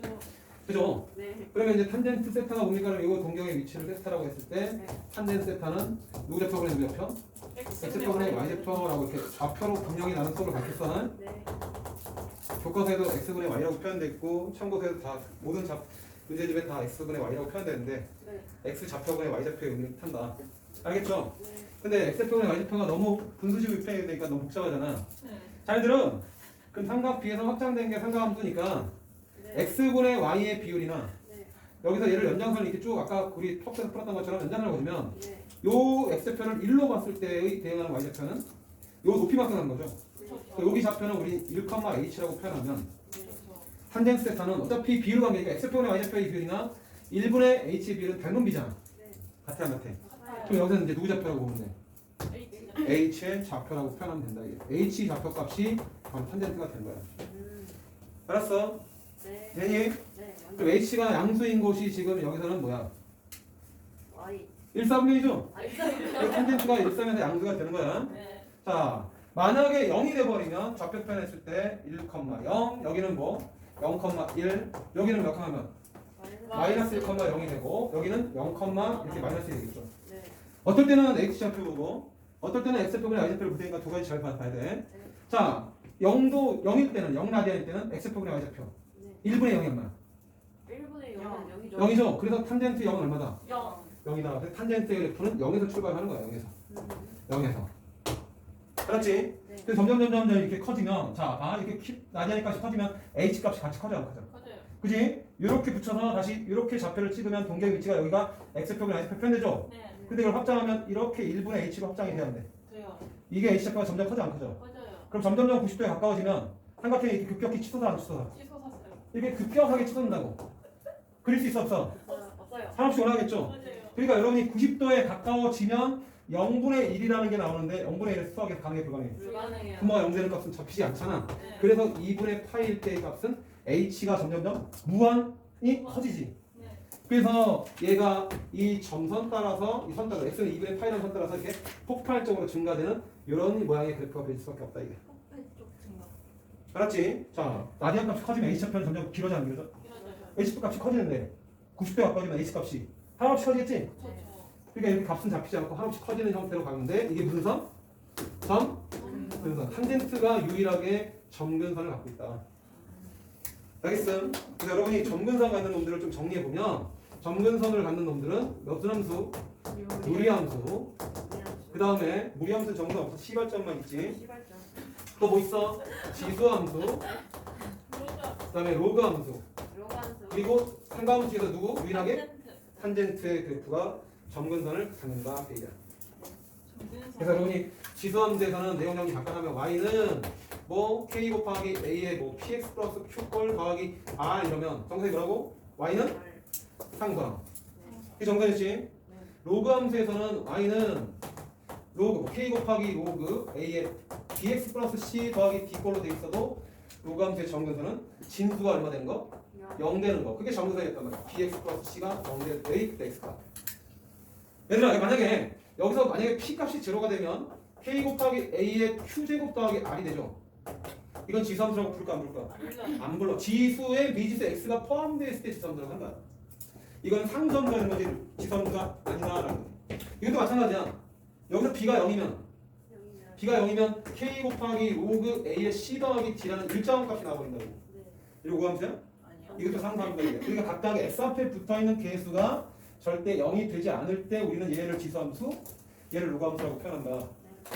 그죠? 네. 그러면 이제 탄젠트 세타가 뭡니까? 그럼 이거 동경의 위치를 세타라고 했을 때 네. 탄젠트 세타는 누구 좌표분의 누구 좌표? x좌표분의 y좌표라고 이렇게 좌표로 분명히 나는 수업을 가르쳤어. 네. 교과서에도 x분의 y라고 표현되어 있고 참고서에도 다 모든 문제집에 다 x분의 y라고 표현되는데 네. x 좌표분의 y좌표의 의미를 탄다. 알겠죠? 네. 근데 x좌표분의 y좌표가 너무 분수식으로 표현이 되니까 너무 복잡하잖아. 네. 잘 들어. 그럼 삼각 B에서 확장된 게 삼각함수니까 네. x분의 y의 비율이나 네. 여기서 얘를 연장선을 이렇게 쭉 아까 우리 톡에서 풀었던 것처럼 연장선을 보시면 네. 요 x좌표를 1로 봤을 때의 대응하는 y좌표는 요 높이만큼 하는 거죠. 그래서 여기 좌표는 우리 1,h라고 표현하면 탄젠트 세타는 어차피 비율 관계니까 x좌표분의 y좌표의 비율이나 1분의 h의 비율은 닮은 비잖아. 네. 같아 안 같아? 그럼 여기서는 이제 누구 좌표라고 보면 돼? H. h의 좌표라고 표현하면 된다. 이게. h 좌표 값이 바로 탄젠트가 되는 거야. 음. 알았어? 네. 되니? 네. 그럼 h가 양수인 곳이 지금 여기서는 뭐야? Y. 1,4분의1이죠? 아, 있어요. 탄젠트가 1,3에서 양수가 되는 거야. 네. 자, 만약에 0이 돼버리면 좌표 표현했을 때 1,0 여기는 뭐? 0,1 여기는 몇 컴마면? 마이너스 1,0이 되고 여기는 0, 이렇게 마이너스 1이 되겠죠. 네. 어떨 때는 x좌표 보고 어떨 때는 x좌표분의 y좌표를 볼 테니까 두 가지 잘 봐야 돼. 자, 0도 0일 때는 0라디안일 때는 x좌표분의 y좌표 네. 1분의 0이 얼마야? 1분의 0은 0이죠. 0이죠. 그래서 탄젠트 0은 얼마다? 0. 0이다. 그래서 탄젠트의 그래프는 0에서 출발하는 거야. 0에서. 0에서. 알았지? 네. 그래서 점점 이렇게 커지면 자, 이렇게 라디안 값이 커지면 h 값이 같이 커져 안 커져? 맞아요. 그지? 이렇게 붙여서 다시 이렇게 좌표를 찍으면 동계 위치가 여기가 x표분의 y표 표현되죠? 네. 근데 이걸 확장하면 이렇게 1분의 h로 확장이 돼야 돼. 돼요. 이게 h 좌표가 점점 커져 안 커져? 맞아요. 그럼 점점 90도에 가까워지면 삼각형이 이렇게 급격히 치솟아 안 치솟아? 씻어 샀어요. 이게 급격하게 치솟는다고. 그릴 수 있어 없어? 없어요. 한없이 올라가겠죠? 맞아요. 그러니까 여러분이 90도에 가까워지면 0분의 1이라는 게 나오는데 0분의 1을 수학에서 가능해 불가능해? 불가능해요. 분모가 0되는 값은 잡히지 않잖아. 네. 그래서 2분의 파일 때의 값은 h가 점점점 무한히 커지지. 네. 그래서 얘가 이 점선 따라서 이 선 따라 x는 2분의 파이라는 선 따라서 이렇게 폭발적으로 증가되는 이런 모양의 그래프가 될 수밖에 없다 이게. 알았지? 자, 라디안 값이 커지면 h좌표는 점점 길어져 안 길어져? h 값이 커지는데 90도 가까워지면 h 값이 한없이 커지겠지? 그러니까 이렇게 값은 잡히지 않고 한없이 커지는 형태로 가는데 이게 무슨 선? 점근선. 탄젠트가 유일하게 점근선을 갖고 있다. 알겠음? 그래서 여러분이 점근선 갖는 놈들을 좀 정리해 보면 점근선을 갖는 놈들은 무슨 함수? 무리함수. 그 다음에 무리함수 정수 없어 시발점만 있지. 시발점. 또 뭐 있어? 지수함수. 그 다음에 로그함수. 로간수. 그리고 상가함수 중에서 누구? 유일하게 탄젠트의 그래프가 점근선을 갖는다. 얘기야. 그래서 여러분이 지수함수에서는 내용량이 간단하면 y는 뭐 k 곱하기 a의 뭐 px 플러스 q꼴 더하기 r 이러면 정선이 뭐라고? y는 상수함. 이게 정선이지? 로그 함수에서는 y는 로그 뭐 k 곱하기 로그 a의 bx 플러스 c 더하기 d꼴로 돼 있어도 로그 함수의 정근선은 진수가 얼마 되는 거? 0 되는 거. 그게 정근선이었단 말이야. bx 플러스 c가 0 될 a 그때 x가. 얘들아 만약에 여기서 만약에 p 값이 제로가 되면 k 곱하기 a의 q제곱 더하기 r이 되죠. 이건 지수함수라고 부를까 안 부를까? 안 불러. 지수에 미지수 x가 포함되어 있을 때 지수함수라고 한다. 이건 상수함수라는 거지 지수함수가 아니다라는 거. 이것도 마찬가지야. 여기서 b가 0이면 b가 0이면 k 곱하기 로그 a의 c 더하기 d라는 일정한 값이 나와버린다고. 이 로그함수야? 이것도 상수함수야. 그러니까 각각 x 앞에 붙어있는 개수가 절대 0이 되지 않을 때 우리는 얘를 지수함수, 얘를 로그함수라고 표현한다.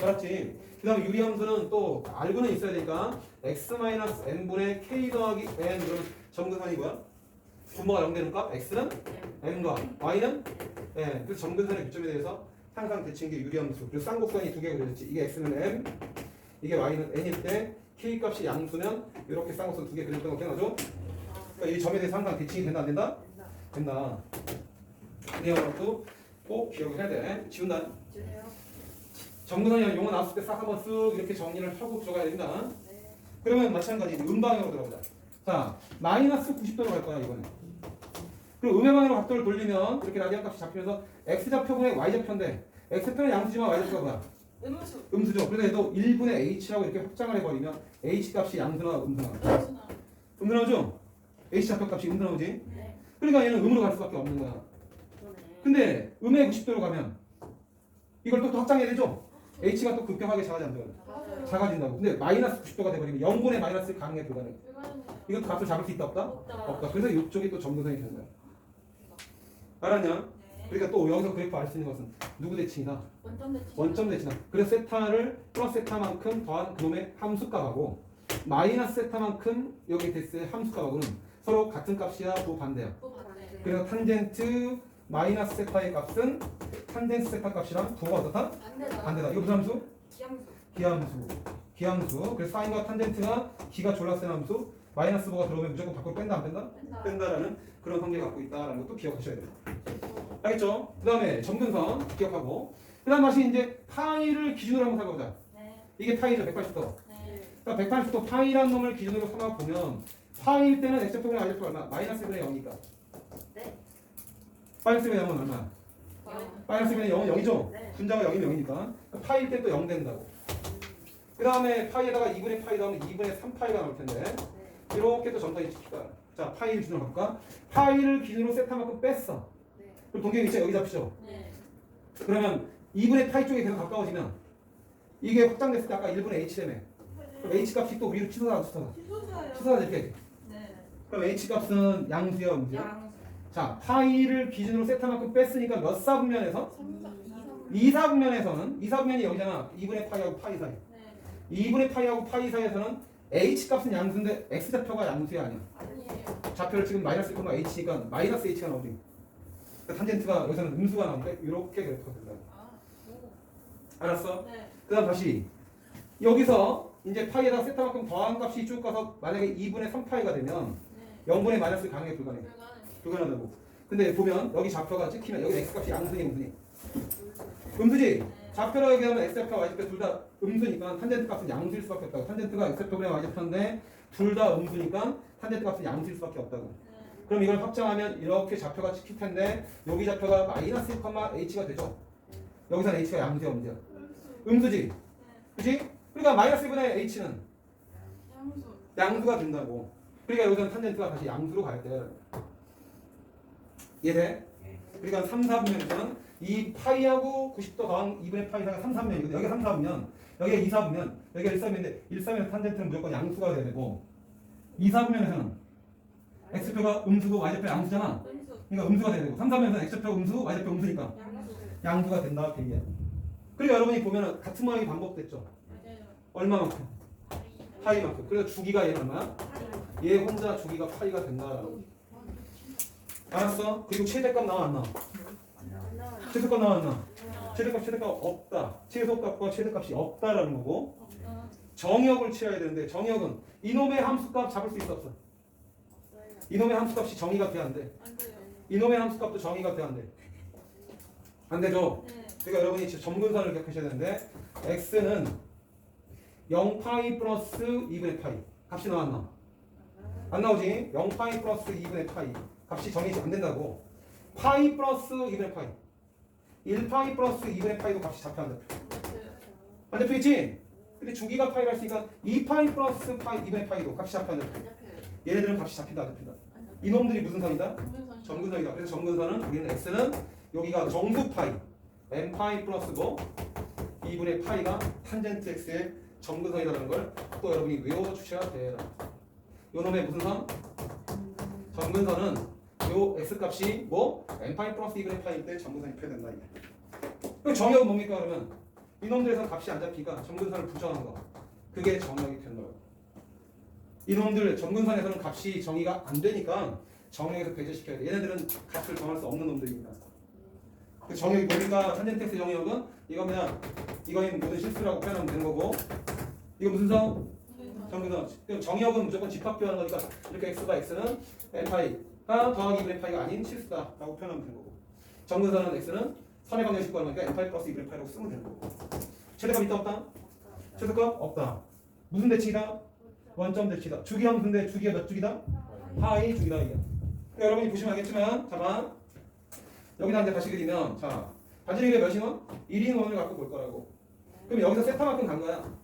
알았지? 그 다음에 유리함수는 또 알고는 있어야 되니까 x-n분의 k 더하기 n 그러면 점근선이 뭐야? 분모가 0 되는 값 x는 n과 y는 n. 그래서 점근선의 교점에 대해서 항상 대칭 게 유리함수. 그리고 쌍곡선이 두 개가 그려졌지. 이게 x는 m, 이게 y는 n일 때 k 값이 양수면 이렇게 쌍곡선 두 개 그렸던 거 기억나죠? 그러니까 이 점에 대해서 항상 대칭이 된다 안 된다? 된다. 이 내용도 꼭 기억을 해야 돼. 지운다. 점근선이라는 용어 나왔을 때 싹 한번 쓱 이렇게 정리를 하고 들어가야 된다. 그러면 마찬가지 음방향으로 들어가자. 자, 마이너스 90도로 갈 거야 이번에. 그리고 음의 방향으로 각도를 돌리면 이렇게 라디안 값이 잡히면서 x좌표분의 y좌표인데 x표는 양수지만 y좌표가 뭐야? 음수죠. 그래서 얘도 1분의 h라고 이렇게 확장을 해버리면 h 값이 양수나 음수나? 음수나오죠? h 좌표 값이 음수나오지? 그러니까 얘는 음으로 갈 수밖에 없는 거야. 근데 음의 90도로 가면 이걸 또 확장해야 되죠? h가 또 급격하게 작아진다고. 작아진다고. 근데 마이너스 90도가 돼버리면 0분의 마이너스 가능해 불가능해. 이것도 값을 잡을 수 있다 없다? 없다. 그래서 이쪽이 또 점근선이 되는 거야. 알았냐? 그러니까 또 여기서 그래프 알 수 있는 것은 누구 대칭이다? 원점 대칭이다. 그래서 세타를 플러스 세타만큼 더한 그놈의 함수값하고 마이너스 세타만큼 여기 됐을 함수값하고는 서로 같은 값이야 또 반대야. 그래서 탄젠트 마이너스 세타의 값은 탄젠트 세타 값이랑 부호가 어떻다? 반대다. 이거 무슨 함수? 기함수. 기함수. 그래서 사인과 탄젠트가 기가 졸라 센 함수. 마이너스 부호가 들어오면 무조건 밖으로 뺀다 안 뺀다? 뺀다라는 그런 성질을 갖고 있다라는 것도 기억하셔야 돼요. 알겠죠? 그 다음에 점근선 기억하고 그 다음 다시 이제 파이를 기준으로 한번 살펴보자. 이게 파이죠. 180도. 그러니까 180도 파이라는 놈을 기준으로 삼아보면 파이일 때는 x표분의 y표가 얼마? 마이너스 1분의 0이니까. 마이너스 1분의 0은 얼마? 마이너스 1분의 0은 0이죠? 분자가 0이면 0이니까. 그러니까 파이일 때 또 0 된다고. 그 다음에 파이에다가 2분의 파이 더하면 2분의 3파이가 나올 텐데 이렇게 또 점선이 찍히다. 자, 파이를 기준으로 가볼까? 파이를 기준으로 세타만큼 뺐어. 그럼 동경이 있죠? 여기 잡히죠? 그러면 2분의 파이 쪽에 계속 가까워지면 이게 확장됐을 때 아까 1분의 h 때문에 그럼 h 값이 또 위로 치솟아 치솟아 이렇게. 그럼 h 값은 양수야 음수야? 자, 파이를 기준으로 세타만큼 뺐으니까 몇 사분면에서? 2사분면에서는 2사분면이 여기잖아. 2분의 파이하고 파이 사이. 2분의 파이하고 파이 사이에서는 h 값은 양수인데 x 좌표가 양수야 아니야? 좌표를 지금 마이너스 1, h니까 마이너스 h가 나오지. 그러니까 탄젠트가 여기서는 음수가 나오는데 이렇게 그래프가 된다. 알았어? 그 다음 다시 여기서 이제 파이에다가 세타만큼 더한 값이 쭉 가서 만약에 2분의 3파이가 되면 0분의 마이너스 가능해 불가능해? 불가능하다고. 근데 보면 여기 좌표가 찍히면 여기 x 값이 양수니 음수니? 음수지? 좌표로 얘기하면 x좌표와 y좌표 둘 다 음수니까 탄젠트 값은 양수일 수밖에 없다고. 탄젠트가 x좌표분의 y좌표인데 둘 다 음수니까 탄젠트 값은 양수일 수밖에 없다고. 그럼 이걸 확장하면 이렇게 좌표가 찍힐 텐데 여기 좌표가 마이너스 1,h가 되죠. 여기서는 h가 양수야 문제야. 음수지? 그치? 그러니까 마이너스 1분의 h는 양수. 양수가 된다고. 그러니까 여기서는 탄젠트가 다시 양수로 가야 돼. 이해돼? 그러니까 3, 4분면에서는 이 파이하고 90도 더한 2분의 파이 사이가 3, 4분면이거든. 여기가 3, 4분면, 여기가 2, 4분면, 여기가 1, 4분면인데 1, 4분면 탄젠트는 무조건 양수가 돼야 되고 2, 4분면에서는 x표가 음수고 y좌표 양수잖아. 음수. 그러니까 음수가 돼야 되고 3, 4분면에서는 x좌표 음수, y좌표 음수니까 양수. 양수가 된다. 이렇게 얘기해. 그리고 여러분이 보면 같은 모양이 반복됐죠. 맞아요. 얼마만큼? 파이만큼. 그래서 주기가 얘는 얼마야? 얘 혼자 주기가 파이가 된다라고. 알았어? 그리고 최대값 나와 안 나와? 안 나와요. 최소값 나왔나? 최대값 없다. 최소값과 최대값이 없다라는 거고 정역을 취해야 되는데 정역은 이놈의 함수값 잡을 수 있어 없어? 없어요. 이놈의 함수값이 정의가 돼야 안 돼? 안 돼요. 이놈의 함수값도 정의가 돼야 안 돼? 안 되죠? 네. 그러니까 여러분이 지금 점근선을 기억하셔야 되는데 x는 0파이 플러스 2분의 파이 값이 나왔나? 안 나오지? 0파이 플러스 2분의 파이 값이 정의가 안 된다고. 파이 플러스 2분의 파이 1파이 플러스 2분의 파이도 값이 잡혀 안 잡혀? 맞아요. 안 잡혀있지? 근데 주기가 파이가 있으니까 2파이 플러스 파이 2분의 파이도 값이 잡혀 안 잡혀? 안 잡혀요. 얘네들은 값이 잡힌다 안 잡힌다? 안 잡혀요. 이놈들이 무슨 선이다? 동영상. 점근선이다. 그래서 점근선은 우리는 x는 여기가 정수 파이 n 파이 플러스 뭐 2분의 파이가 탄젠트 x의 점근선이라는 걸 또 여러분이 외워주셔야 돼요. 요 놈의 무슨 선? 점근선은 요 x 값이 뭐 n 파이 플러스 2분의 파이일 때 점근선이 표현된다 이게. 그 정역은 뭡니까 그러면? 이놈들에서 값이 안 잡히니까 점근선을 부정한 거. 그게 정역이 되는 거예요. 이놈들 점근선에서는 값이 정의가 안 되니까 정역에서 배제시켜야 돼. 얘네들은 값을 정할 수 없는 놈들입니다. 그 정역이 뭡니까? 탄젠트 x 정역은 이거면 이거인 모든 실수라고 표현하면 되는 거고 이거 무슨 성? 점근선. 그럼 정역은 무조건 집합표하는 거니까 이렇게 x가 x는 n파이가 더하기 2분의 파이가 아닌 실수다라고 표현하면 되는 거고 점근선은 x는 선의 방정식 구하는 거니까 n파이 플러스 2분의 파이라고 쓰면 되는 거고 최대값 있다 없다? 최대값 없다. 무슨 대칭이다? 원점 대칭이다. 주기가 무슨데 주기가 몇 주기다? 파이 주기다 이게. 그러니까 여러분이 보시면 알겠지만 잠깐 여기다 이제 다시 그리면 자 반지름이 몇이노? 1인 원을 갖고 볼 거라고. 그럼 여기서 세타만큼 간 거야.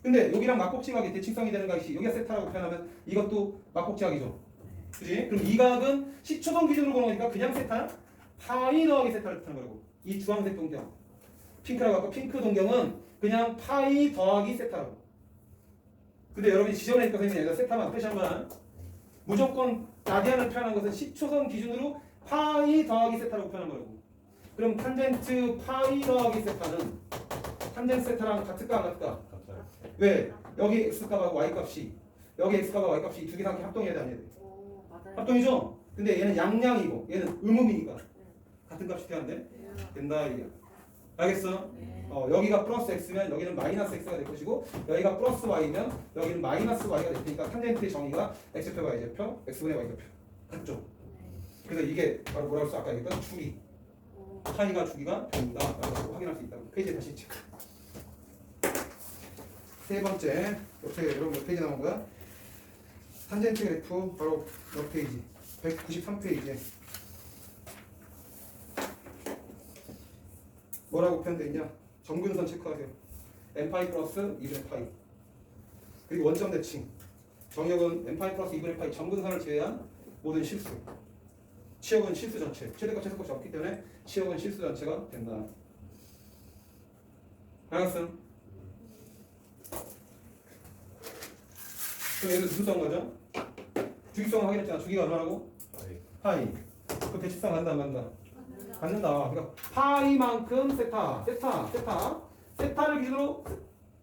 근데 여기랑 막곱지각이 대칭성이 되는 것이 여기가 세타라고 표현하면 이것도 막곱지각이죠. 그지? 그럼 이 각은 10초선 기준으로 보는 거니까 그냥 세타 파이 더하기 세타를 뜻하는 거라고. 이 주황색 동경 핑크라고 하고 핑크 동경은 그냥 파이 더하기 세타라고. 근데 여러분이 지정하니까 선생님이 여기다 세타만 표시한 거야. 무조건 라디안을 표현한 것은 10초선 기준으로 파이 더하기 세타라고 표현한 거라고. 그럼 탄젠트 파이 더하기 세타는 탄젠트 세타랑 같을까 안 같을까? 왜? 여기 x값하고 y값이 여기 x값하고 y값이 두 개 다 합동해야 돼 아니야 돼? 오, 맞아요. 합동이죠? 근데 얘는 양량이고 얘는 음음이니까 같은 값이 돼야 안 돼? 된다 이게. 알겠어? 네. 여기가 플러스 x면 여기는 마이너스 x가 될 것이고 여기가 플러스 y면 여기는 마이너스 y가 될 테니까 탄젠트의 정의가 x표 y좌표 x분의 y좌표 같죠? 네. 그래서 이게 바로 뭐라고 했어? 아까 얘기했던 주기 오, 파이가 주기가 된다 라고 확인할 수 있다고. 페이지에 다시 체크. 세 번째 옆에 여러분 몇 페이지 나온 거야? 탄젠트 그래프 바로 몇 페이지? 193페이지에 뭐라고 표현되어 있냐? 점근선 체크하세요. n파이 플러스 2분의 파이 그리고 원점 대칭 정역은 n파이 플러스 2분의 파이 점근선을 제외한 모든 실수 치역은 실수 전체 최대값 최소값이 없기 때문에 치역은 실수 전체가 된다. 알았음? 그럼 얘는 무슨 성 가죠? 주기성 확인했잖아. 주기가 얼마라고? 파이. 그 대칭성 간다 안 간다? 갖는다. 그러니까 파이만큼 세타를 기준으로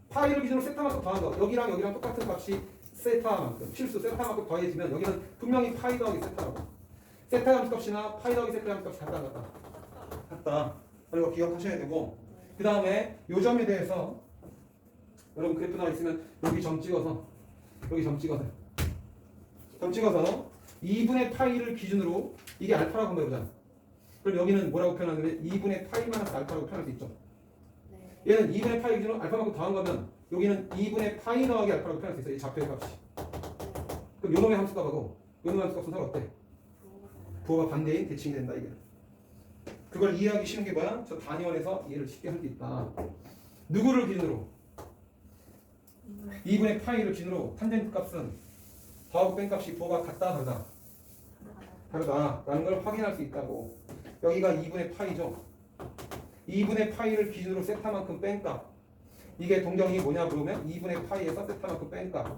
파이를 기준으로 세타만큼 더한 거. 여기랑 여기랑 똑같은 값이 세타만큼 실수 세타만큼 더해지면 여기는 분명히 파이 더하기 세타라고. 세타 함수값이나 파이 더하기 세타 함수값이 같다 안 같다? 같다. 그리고 기억하셔야 되고 그 다음에 요 점에 대해서 여러분 그래프 나와 있으면 여기 점 찍어서 여기 점 찍어서 2분의 파이를 기준으로 이게 알파라고 한번 해보자. 그럼 여기는 뭐라고 표현하냐면 2분의 파이 마이너스 알파라고 표현할 수 있죠. 네. 얘는 2분의 파이 기준으로 알파만큼 더한 거면 여기는 2분의 파이 더하기 알파라고 표현할 수 있어요. 이 좌표의 값이. 그럼 요놈의 함수값하고 요놈의 함수값은 서로 어때? 부호가 반대인 대칭이 된다 이게. 그걸 이해하기 쉬운 게 뭐야? 저 단위원에서 이해를 쉽게 할 수 있다. 누구를 기준으로? 2분의 파이를 기준으로 탄젠트 값은 더하고 뺀 값이 부호가 같다 다르다? 다르다라는 걸 확인할 수 있다고. 여기가 2분의 파이죠. 2분의 파이를 기준으로 세타만큼 뺀 값. 이게 동경이 뭐냐 물으면 2분의 파이에서 세타만큼 뺀 값.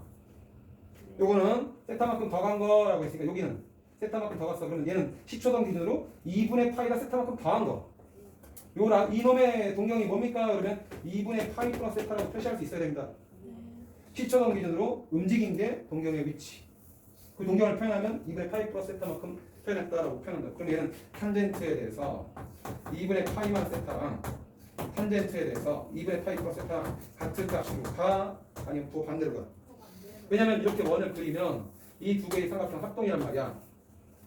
요거는 세타만큼 더 간 거라고 했으니까 여기는 세타만큼 더 갔어. 그러면 얘는 10초당 기준으로 2분의 파이가 세타만큼 더한 거. 이놈의 동경이 뭡니까? 그러면 2분의 파이 플러스 세타라고 표시할 수 있어야 됩니다. 10초당 기준으로 움직인 게 동경의 위치. 그 동경을 표현하면 2분의 파이 플러스 세타만큼 표현했다라고 표현한다. 그럼 얘는 탄젠트에 대해서 2분의 파이만 세타랑 탄젠트에 대해서 2분의 파이 플러스 세타 같은 값으로 가? 아니면 부호 반대로 가? 왜냐면 이렇게 원을 그리면 이 두 개의 삼각형 합동이란 말이야.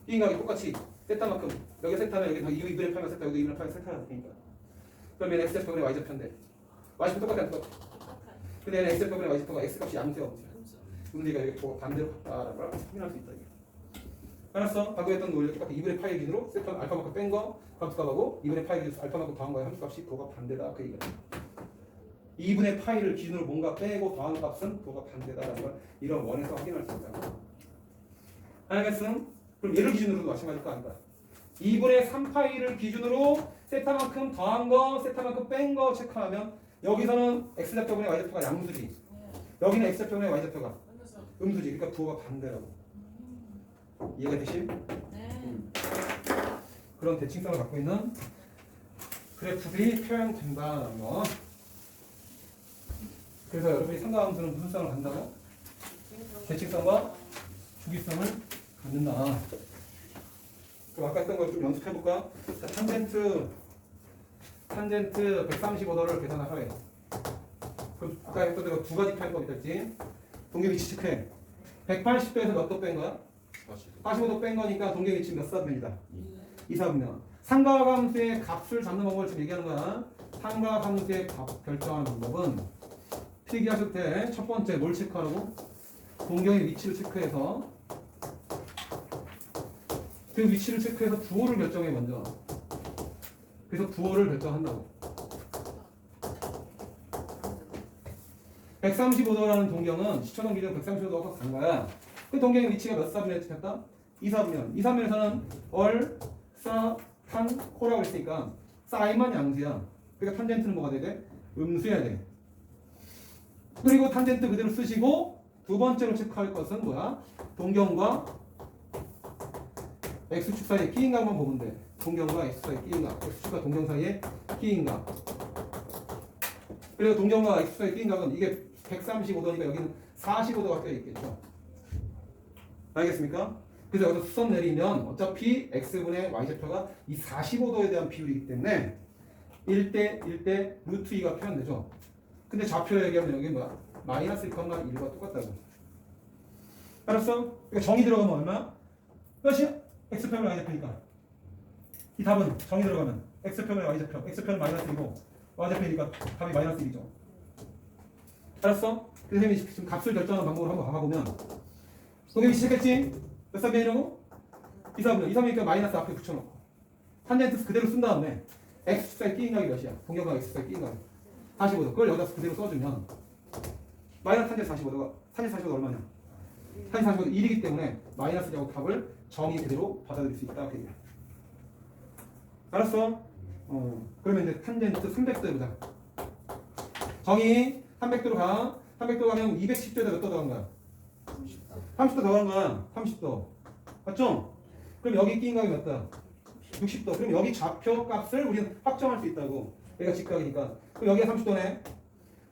이 인각이 똑같이 세타만큼 여기 세타면 여기 다 2분의 파이만 세타 여기 2분의 파이 세타가 되니까. 그러면 x좌표분의 y좌표인데 y좌표 똑같아 안 똑같아? 근데 얘는 x좌표분의 y좌표가 x값이 양수야 없지. 문제가 여기 부호 반대로 갔다라는 걸 확인할 수 있다. 알았어? 방금 했던 논리 똑같아. 2분의 파이 기준으로 세타 알파만큼 뺀 거 함수값하고 2분의 파이 기준으로 알파만큼 더한 거의 함수값이 부호가 반대다. 그 얘기야. 2분의 파이를 기준으로 뭔가 빼고 더한 값은 부호가 반대다라는 걸 이런 원에서 확인할 수 있다. 알겠음? 그럼 얘를 기준으로도 마찬가지일 거 아닌가? 2분의 3파이를 기준으로 세타만큼 더한 거, 세타만큼 뺀 거 체크하면 여기서는 x좌표분의 y좌표가 양수지. 여기는 x좌표분의 y좌표가 음수지. 그러니까 부호가 반대라고. 이해가 되시? 그런 대칭성을 갖고 있는 그래프들이 표현된다는 거. 그래서 여러분이 삼각함수는 무슨 성을 갖는다고? 대칭성과 주기성을 갖는다. 그럼 아까 했던 걸 좀 연습해볼까? 자, 탄젠트 135도를 계산하래. 그럼 아까 했던 대로 두 가지 표현법이 있었지. 동계 위치 체크해. 180도에서 몇 도 뺀 거야? 45도 뺀 거니까 동계 위치 몇 사분면이다? 2사분면. 삼각함수의 값을 잡는 방법을 지금 얘기하는 거야. 삼각함수의 값 결정하는 방법은 필기하실 때 첫 번째 뭘 체크하라고? 동경의 위치를 체크해서 그 위치를 체크해서 부호를 결정해 먼저. 그래서 부호를 결정한다고. 135도라는 동경은 시초동 기준 135도가 간 거야. 그 동경의 위치가 몇 사분면에 찍혔다? 2사분면. 2사분면에서는 얼, 사, 탄, 코라고 했으니까 사인만 양수야. 그러니까 탄젠트는 뭐가 돼야 돼? 음수여야 돼. 그리고 탄젠트 그대로 쓰시고 두 번째로 체크할 것은 뭐야? 동경과 x축 사이의 끼인각만 보면 돼. 동경과 x 사이의 끼인각. x축과 동경 사이의 끼인각. 그리고 동경과 x 사이의 끼인각은 이게 135도니까 여기는 45도가 껴있겠죠. 알겠습니까? 그래서 여기서 수선 내리면 어차피 x분의 y좌표가 이 45도에 대한 비율이기 때문에 1대 1대 루트 2가 표현되죠. 근데 좌표 얘기하면 여기 뭐야? 마이너스 1,1과 똑같다고. 알았어? 그러니까 정의 들어가면 얼마? 몇이야? x표면 y좌표니까. 이 답은 정의 들어가면 x표면 y좌표, x표는 마이너스 1이고 y좌표니까 답이 마이너스 1이죠. 알았어? 그래서 선생님이 지금 값을 결정하는 방법을 한번 봐보면 동경이 시작했지? 몇 사분면이라고? 2사분면. 2사분면이니까 마이너스 앞에 붙여놓고 탄젠트 그대로 쓴 다음에 x축사의 끼인각이 몇이야? 동경과 x축사의 끼인각이 45도. 그걸 여기다 그대로 써주면 마이너스 탄젠트 45도가 탄젠트 45도 얼마냐? 탄젠트 45도 1이기 때문에 마이너스라고 답을 정의 그대로 받아들일 수 있다. 그 얘기야. 알았어? 그러면 이제 탄젠트 300도 해보자. 정의 300도로 가. 300도 가면 210도에다 몇 도 더한 거야? 30도 더한 거야. 30도. 맞죠? 그럼 여기 끼인각이 몇 도야? 60도. 그럼 여기 좌표 값을 우리는 확정할 수 있다고. 얘가 직각이니까. 그럼 여기가 30도네.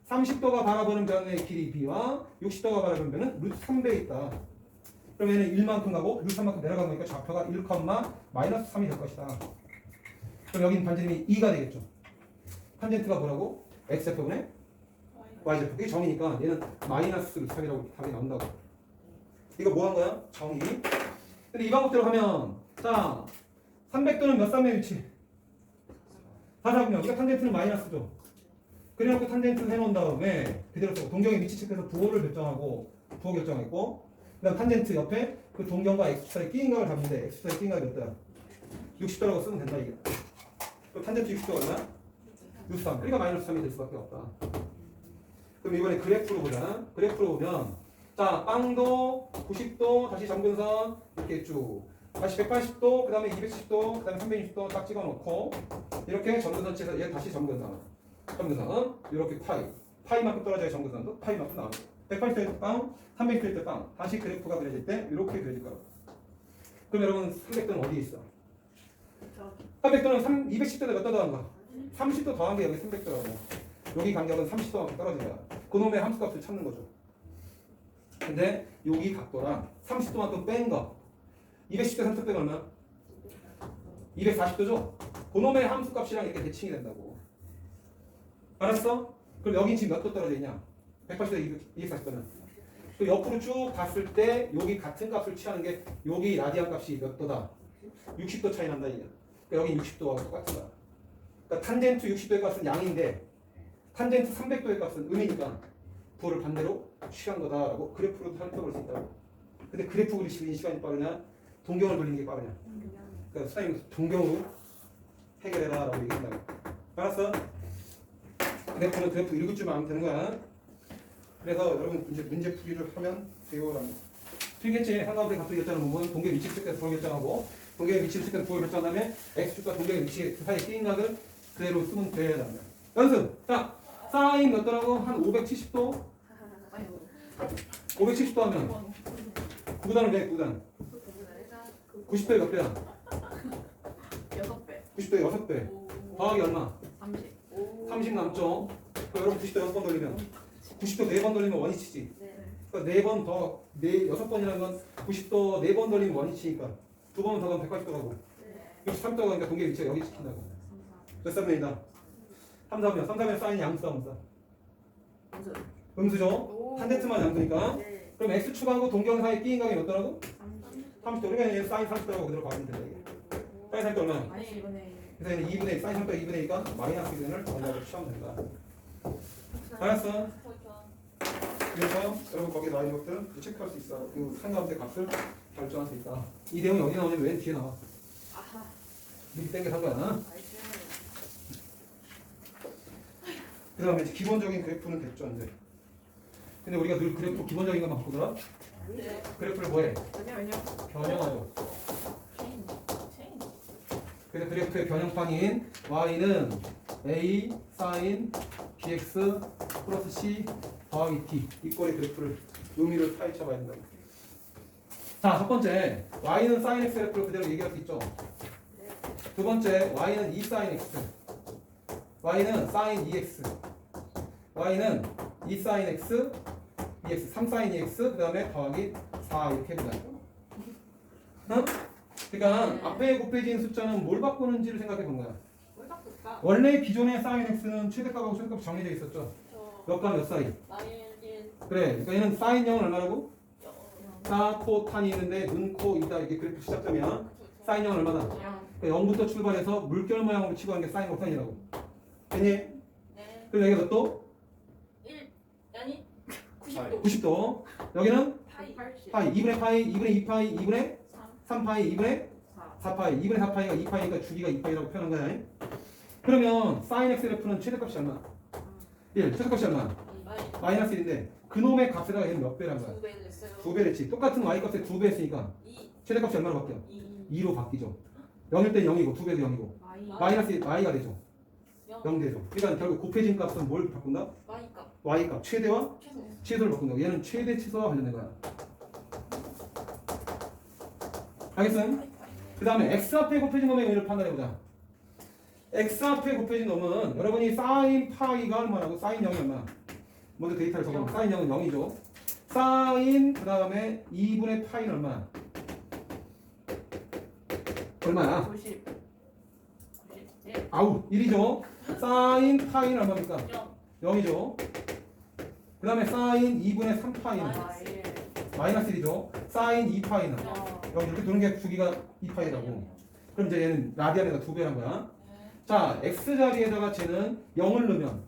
30도가 바라보는 변의 길이 b와 60도가 바라보는 변은 루트 3배에 있다. 그럼 얘는 1만큼 가고 루트 3만큼 내려간 거니까 좌표가 1, 마이너스 3이 될 것이다. 그럼 여기는 반지름이 2가 되겠죠. 탄젠트가 뭐라고? x좌표분의 y좌표. 이게 정이니까 얘는 마이너스 루트 3이라고 답이 나온다고. 이거 뭐 한 거야? 정의. 근데 이 방법대로 하면 자 300도는 몇 쌍의 위치? 4사분면. 이거 탄젠트는 마이너스죠. 그래놓고 탄젠트 해놓은 다음에 그대로 쓰고 동경의 위치 측에서 부호를 결정하고 부호 결정했고 그다음 탄젠트 옆에 그 동경과 x축사의 끼인각을 잡는데 x축사의 끼인각이 몇 도야? 60도라고 쓰면 된다 이게. 그럼 탄젠트 60도 얼마? 63. 그러니까 마이너스 3이 될 수밖에 없다. 그럼 이번에 그래프로 보자. 그래프로 보면 자 빵도 90도 다시 점근선 이렇게 쭉 다시 180도 그 다음에 270도 그 다음에 360도 딱 찍어놓고 이렇게 점근선 치서 얘 다시 점근선 이렇게 파이만큼 떨어져야 점근선도 파이만큼 나오고 180도 때 빵 360도 때 빵 다시 그래프가 그려질 때 이렇게 그려질 거라고. 그럼 여러분 300도는 어디에 있어? 300도는 210도에 몇 도 더한 거야? 30도 더한 게 여기 300도라고. 여기 간격은 30도만큼 떨어져야 그놈의 함수값을 찾는 거죠. 근데 여기 각도랑 30도만큼 뺀 거 210도 30도 빼면 얼마? 240도죠? 그놈의 함수값이랑 이렇게 대칭이 된다고. 알았어? 그럼 여긴 지금 몇 도 떨어져 있냐? 180도 240도는 또 옆으로 쭉 갔을 때 여기 같은 값을 취하는 게 여기 라디안 값이 몇 도다? 60도 차이 난다 이게. 그러니까 여기 60도하고 똑같은 거야. 그러니까 탄젠트 60도의 값은 양인데 탄젠트 300도의 값은 음이니까 부호를 반대로 취한 거다라고 그래프로 살펴볼 수 있다고. 근데 그래프 그리시는 시간이 빠르냐? 동경을 돌리는 게 빠르냐? 그러니까 수장님 동경으로 해결해라라고 얘기한다고. 알았어? 그래프는 그래프 읽을 줄만 하면 되는 거야. 그래서 여러분 이제 문제 풀이를 하면 돼요라는 거. 풀겠지? 한가운데 각도 결정하는 부분 동경 위치 측에서 부호 결정하고 동경의 위치를 측에서 부호 결정한 다음에 x축과 동경의 위치 사이의 끼인각을 그대로 쓰면 돼야 한다. 연습! 자! 사인 몇 도라고? 한 570도? 570도 하면 9단을 왜 9단? 90도에 몇 배야? 6배. 90도에 6배. 더하기 얼마? 30. 30 남죠? 그럼 여러분 90도 6번 돌리면 90도 4번 돌리면 원위치지. 그러니까 4번 더 6번이라는 건 90도 4번 돌리면 원위치니까 2번 더 가면 180도 가고 63도 가니까 동계 위치가 여기 지킨다고. 몇 쌍면이다? 3, 4면 3, 4면 사인이 양수다 음수다? 음수죠? 탄젠트만 양수니까. 그럼 x축하고 동경 사이 끼인각이 몇 도라고? 30도. 우리가 얘 사인 30도라고 그대로 가면 된다 이게. 사인 30도 얼마야? 아니 이번에 그래서 얘는 2분의 사인 30도 2분의 2가 마이너스 2분을 정답으로 취하면 된다. 알았어? 그래서 여러분 거기에 나와 있는 것들은 체크할 수 있어. 그 상가함수의 값을 결정할 수 있다. 이 내용이 어디 나오냐면 왼 뒤에 나와. 이렇게 땡겨 산 거야. 그 다음에 이제 기본적인 그래프는 됐죠 이제. 근데 우리가 늘 그래프 기본적인 것만 바꾸더라. 그래프를 뭐해? 변형하죠. 그래서 그래프의 변형판인 y는 a sin bx 플러스 c 더하기 d 이 꼴의 그래프를 의미를 파헤쳐봐야 된다. 자, 첫 번째 y는 sin x 그래프를 그대로 얘기할 수 있죠. 두 번째 y는 2 sin x, y는 sin 2x, y는 2 sin x, 2x, 3 sin 2x, 그 다음에 더하기 4 이렇게 해보자. 어? 그러니까 앞에 곱해진 숫자는 뭘 바꾸는지를 생각해 본 거야. 원래 기존의 sin x는 최대값하고 최대값이 정해져 있었죠. 몇과 몇 사이? 그래. 그러니까 얘는 sin 0은 얼마라고? 4, 코, 탄이 있는데 눈, 코, 이다 이게 그래프 시작점이야. sin 0은 얼마다? 그러니까 0부터 출발해서 물결 모양으로 치고 하는 게 sin 곡선이라고. 됐니? 그럼 여기가 몇 도? 90도. 90도. 여기는 파이. 파이. 2분의 파이, 2분의 2파이, 2분의 3파이, 2분의 4파이. 2분의 4파이가 2파이니까 주기가 2파이라고 표현한 거야. 그러면 sin x 그래프는 최대값이 얼마? 1. 최대값이 얼마? 마이너스 1인데 그놈의 값에다가 얘는 몇 배란 거야? 2배 했지. 똑같은 y 값에 2배 했으니까 최대값이 얼마로 바뀌어? 2로 바뀌죠. 0일 때 0이고 2배도 0이고 마이너스 y가 되죠. 0 되죠. 그러니까 결국 곱해진 값은 뭘 바꾼다? y 값 최대와 최소를 바꾼다. 얘는 최대 최소와 관련된 거야. 알겠어요? 그 다음에 x 앞에 곱해진 놈의 의미를 판단해보자. x 앞에 곱해진 놈은 여러분이 sin 파이가 얼마라고? sin 0이 얼마? 먼저 데이터를 적어보면 sin 0은 0이죠. sin 그 다음에 2분의 파이는 얼마야? 얼마야? 90. 아우 1이죠. sin 파이는 얼마입니까? 0이죠. 그 다음에 sin 2분의 3파이는 마이너스 1이죠. sin 2파이는 0 이렇게 도는 게 주기가 2파이라고. 그럼 이제 얘는 라디안에다 2배란 거야. 네. 자, x 자리에다가 쟤는 0을 넣으면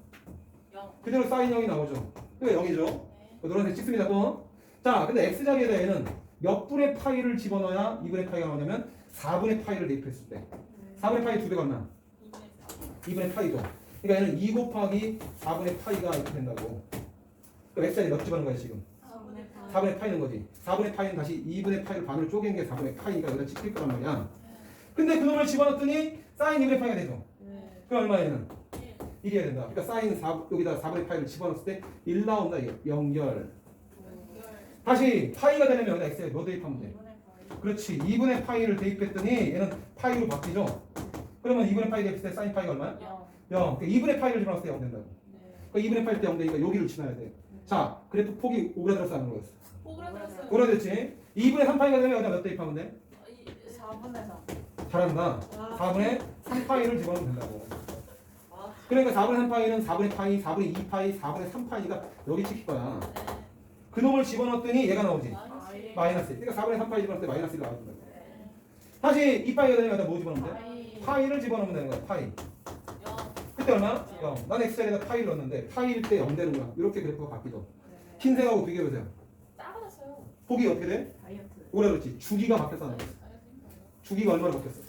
0. 그대로 사인 0이 나오죠. 그게 0이죠. 네. 노란색 찍습니다. 또. 자, 근데 x 자리에다 얘는 몇 분의 파이를 집어넣어야 2분의 파이가 나오냐면 4분의 파이를 대입했을 때. 4분의 파이 2배가 얼마? 2분의 파이죠. 그러니까 얘는 2 곱하기 4분의 파이가 이렇게 된다고. 그럼 x 자리에 몇 집어넣은 거야 지금? 4분의 파이는 거지. 4분의 파이는 다시 2분의 파이를 반으로 쪼갠 게 4분의 파이니까 여기다 찍힐 거란 말이야. 근데 그 놈을 집어넣었더니 사인 2분의 파이가 되죠. 그럼 얼마에는? 1이어야 된다. 그러니까 사인 4, 여기다 4분의 파이를 집어넣었을 때 1 나온다. 0열. 다시 파이가 되려면 여기다 x에 뭐 대입하면 돼? 그렇지. 2분의 파이를 대입했더니 얘는 파이로 바뀌죠. 그러면 2분의 파이 대입했을 때 사인 파이가 얼마야? 0. 그러니까 2분의 파이를 집어넣었을 때 0 된다고. 그러니까 2분의 파이 때 0 되니까 여기를 치나야 돼. 자, 그래프 폭이 오그라들었어 안 오그라들었어? 오그라들었어요. 오그라들었지. 2분의 3파이가 되면 여기다 몇 대입하면 돼? 4분의 4. 잘한다. 4분의 3파이를 집어넣으면 된다고. 그러니까 4분의 3파이는 4분의 파이, 4분의 2파이, 4분의 3파이가 여기 찍힐 거야. 그 놈을 집어넣었더니 얘가 나오지. 마이너스 1. 그러니까 4분의 3파이 집어넣을 때 마이너스 1 나와준다. 다시 2파이가 되면 여기다 뭐 집어넣으면 돼? 파이를 집어넣으면 되는 거야. 파이. 그때 얼마? 0. 난 x자리에다 파이를 넣었는데 파이일 때 0 되는 거야. 이렇게 그래프가 바뀌죠. 흰색하고 비교해보세요. 작아졌어요. 폭이 어떻게 돼? 다이어트. 오래 그렇지. 주기가 바뀌었어. 주기가 얼마로 바뀌었어?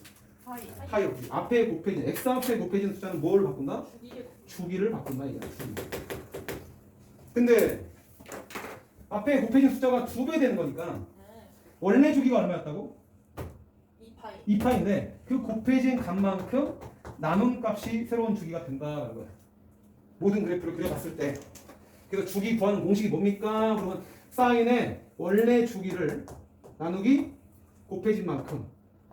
파이 없지. 앞에 곱해진 x 앞에 곱해진 숫자는 뭘 바꾼다? 주기를 바꾼다 이거야. 주기. 근데 앞에 곱해진 숫자가 2배 되는 거니까 원래 주기가 얼마였다고? 2파이. 2파인데 그 곱해진 값만큼 나눈 값이 새로운 주기가 된다는 거야. 모든 그래프를 그려봤을 때. 그래서 주기 구하는 공식이 뭡니까? 그러면 사인의 원래 주기를 나누기 곱해진 만큼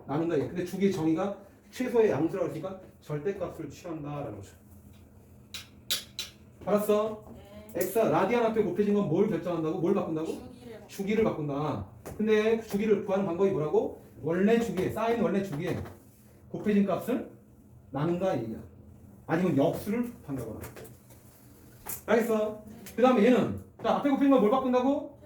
나눈다. 근데 주기의 정의가 최소의 양수라고 했으니까 절대값을 취한다라는 거죠. 알았어? x 라디안 앞에 곱해진 건 뭘 결정한다고? 뭘 바꾼다고? 주기를 바꾼다. 근데 주기를 구하는 방법이 뭐라고? 원래 주기에 사인 원래 주기에 곱해진 값을 나눈다 얘기야. 아니면 역수를 한다거나. 알겠어? 그 다음에 얘는 자 앞에 곱해진 건 뭘 바꾼다고?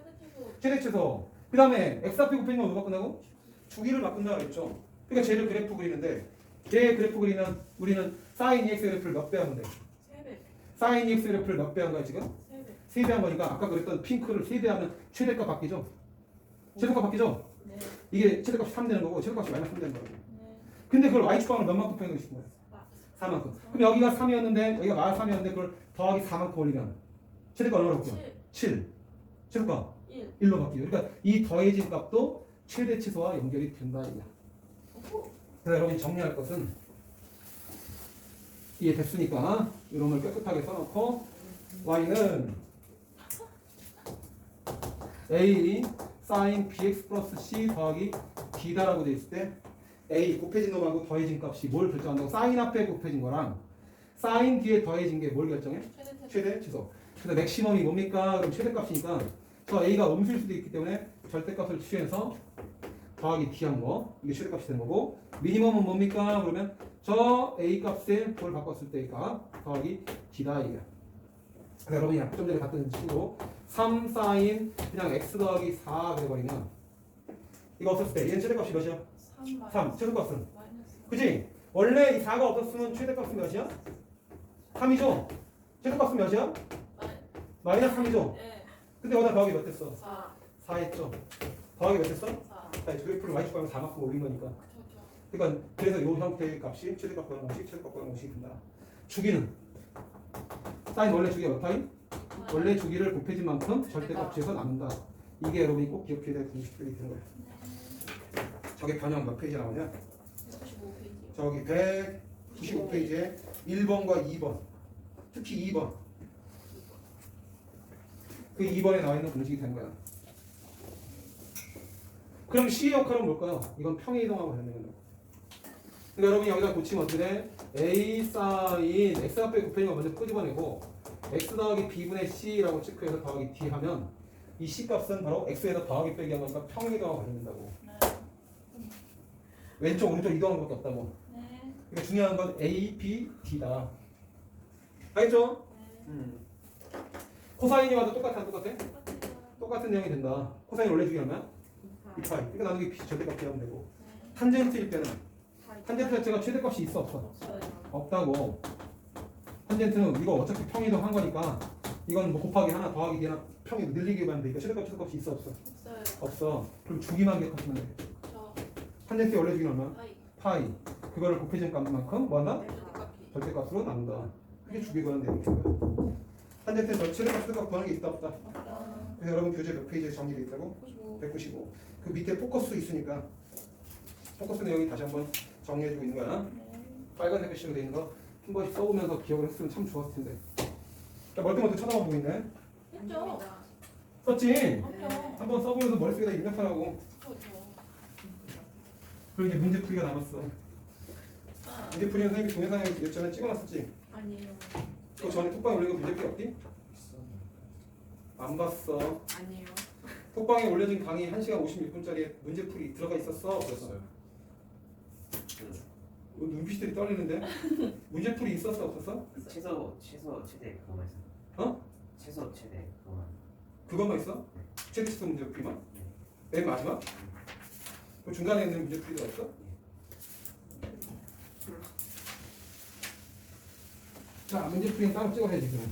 최대 최소. 그 다음에 x 앞에 곱해진 건 뭘 바꾼다고? 주기를 바꾼다 그랬죠. 그러니까 쟤를 그래프 그리는데 얘 그래프 그리면 우리는 사인 EX 그래프를 몇 배 하면 돼? 3배. 사인 EX 그래프를 몇 배 한 거야 지금? 3배. 3배 한 거니까 아까 그랬던 핑크를 3배 하면 최대값 바뀌죠? 최대값 바뀌죠? 네. 이게 최대값이 3 되는 거고 최대값이 마이너스 3 되는 거고. 네. 근데 그걸 y축방으로 몇만큼 표현하고 싶은 거야? 4만큼. 그럼 여기가 3이었는데 여기가 마이너스 3이었는데 그걸 더하기 4만큼 올리면 최대값 얼마로 바뀌어? 7. 최대값 1. 1로 바뀌어요. 그러니까 이 더해진 값도 최대 최소와 연결이 된다 이거야. 그래서 여러분이 정리할 것은 이해됐으니까 이런 걸 깨끗하게 써놓고 y는 a sin bx 플러스 c 더하기 b다라고 돼 있을 때 a 곱해진 놈하고 더해진 값이 뭘 결정한다고? sin 앞에 곱해진 거랑 sin 뒤에 더해진 게 뭘 결정해? 최대 최소. 그래서 맥시멈이 뭡니까? 그럼 최대값이니까 저 a가 음수일 수도 있기 때문에 절대값을 취해서 더하기 d한 거 이게 최대값이 되는 거고 미니멈은 뭡니까? 그러면 저 a 값에 뭘 바꿨을 때가 더하기 d다 이게. 그래서 여러분이 아까 좀 전에 봤던 식으로 3 사인 그냥 x 더하기 4 돼버리면 이거 없었을 때 얘는 최대값이 몇이야? 3 최대값은 그지? 원래 이 4가 없었으면 최대값은 몇이야? 3이죠? 최대값은 몇이야? 마이너스 3이죠? 네. 근데 여기다 더하기 몇 됐어? 4. 4 했죠? 더하기 몇 됐어? 4. 아니, 그래프를 y축방으로 4만큼 올린 거니까. 그렇죠. 그러니까 그래서 이 형태의 값이 최대값 구하는 공식, 최대값 구하는 공식이 된다. 주기는 사인 원래 주기가 몇 파이? 원래 주기를 곱해진 만큼 절대값에서 나눈다. 이게 여러분이 꼭 기억해야 될 공식들이 되는 거예요. 저게 변형 몇 페이지 나오냐? 195페이지요. 저기 195페이지에 1번과 2번, 특히 2번. 그 2번에 나와 있는 공식이 되는 거야. 그럼 C의 역할은 뭘까요? 이건 평행 이동하고 관련된 거예요. 그러니까 여러분이 여기다 고치면 어떻게 돼? A 사인 X 앞에 곱해진 거 먼저 끄집어내고 X 더하기 B분의 C라고 체크해서 더하기 D 하면 이 C 값은 바로 X에다 더하기 빼기 한 거니까 평행 이동하고 관련된다고. 왼쪽 오른쪽 이동하는 것밖에 없다고. 네. 그러니까 중요한 건 A, B, D다. 알겠죠? 코사인이 와도 똑같아? 똑같은 내용이 된다. 코사인 원래 주기 얼마야? 2파이. 그러니까 나누기 B 절대값 기하면 되고. 탄젠트일 때는 탄젠트 자체가 최대값이 있어 없어? 없어요. 없다고. 탄젠트는 이거 어차피 평이동 한 거니까 이건 뭐 곱하기 하나 더하기 하나 평이 늘리기만 되니까 최대값이 있어 없어? 없어요. 없어. 그럼 주기만 기억하시면 돼. 저 탄젠트의 원래 주기는 얼마? 파이. 파이. 그거를 곱해진 값만큼 뭐한다? 절대값이. 절대값으로 나눈다. 그게 주기 구하는 내용인 거야. 탄젠트의 최대값 최대값 구하는 게 있다 없다? 그래서 여러분 교재 몇 페이지에 정리되어 있다고? 95. 195. 그 밑에 포커스 있으니까 포커스 내용이 다시 한번 정리해주고 있는 거야. 빨간색 글씨로 돼 있는 거 한 번씩 써보면서 기억을 했으면 참 좋았을 텐데. 자, 멀뚱멀뚱 쳐다봐 보고 있네. 했죠? 썼지? 그럼요. 한번 써보면서 머릿속에다 입력하라고. 그렇죠. 그리고 이제 문제 풀이가 남았어. 문제 풀이는 선생님이 동영상에 예전에 찍어놨었지? 아니에요. 그 전에 톡방에 올린 거 문제 풀이 없디? 안 봤어. 아니에요. 톡방에 올려진 강의 1시간 56분짜리 문제 풀이 들어가 있었어? 없었어? 눈빛들이 떨리는데? 문제 풀이 있었어? 없었어? 최소 최대 그거만 있어. 어? 최소 최대 그거만. 그것만 있어? 체크시트 문제 풀이만? 맨 마지막? 그 중간에 있는 문제 풀이가 없어? 자, 문제 풀이는 따로 찍어야지 그럼.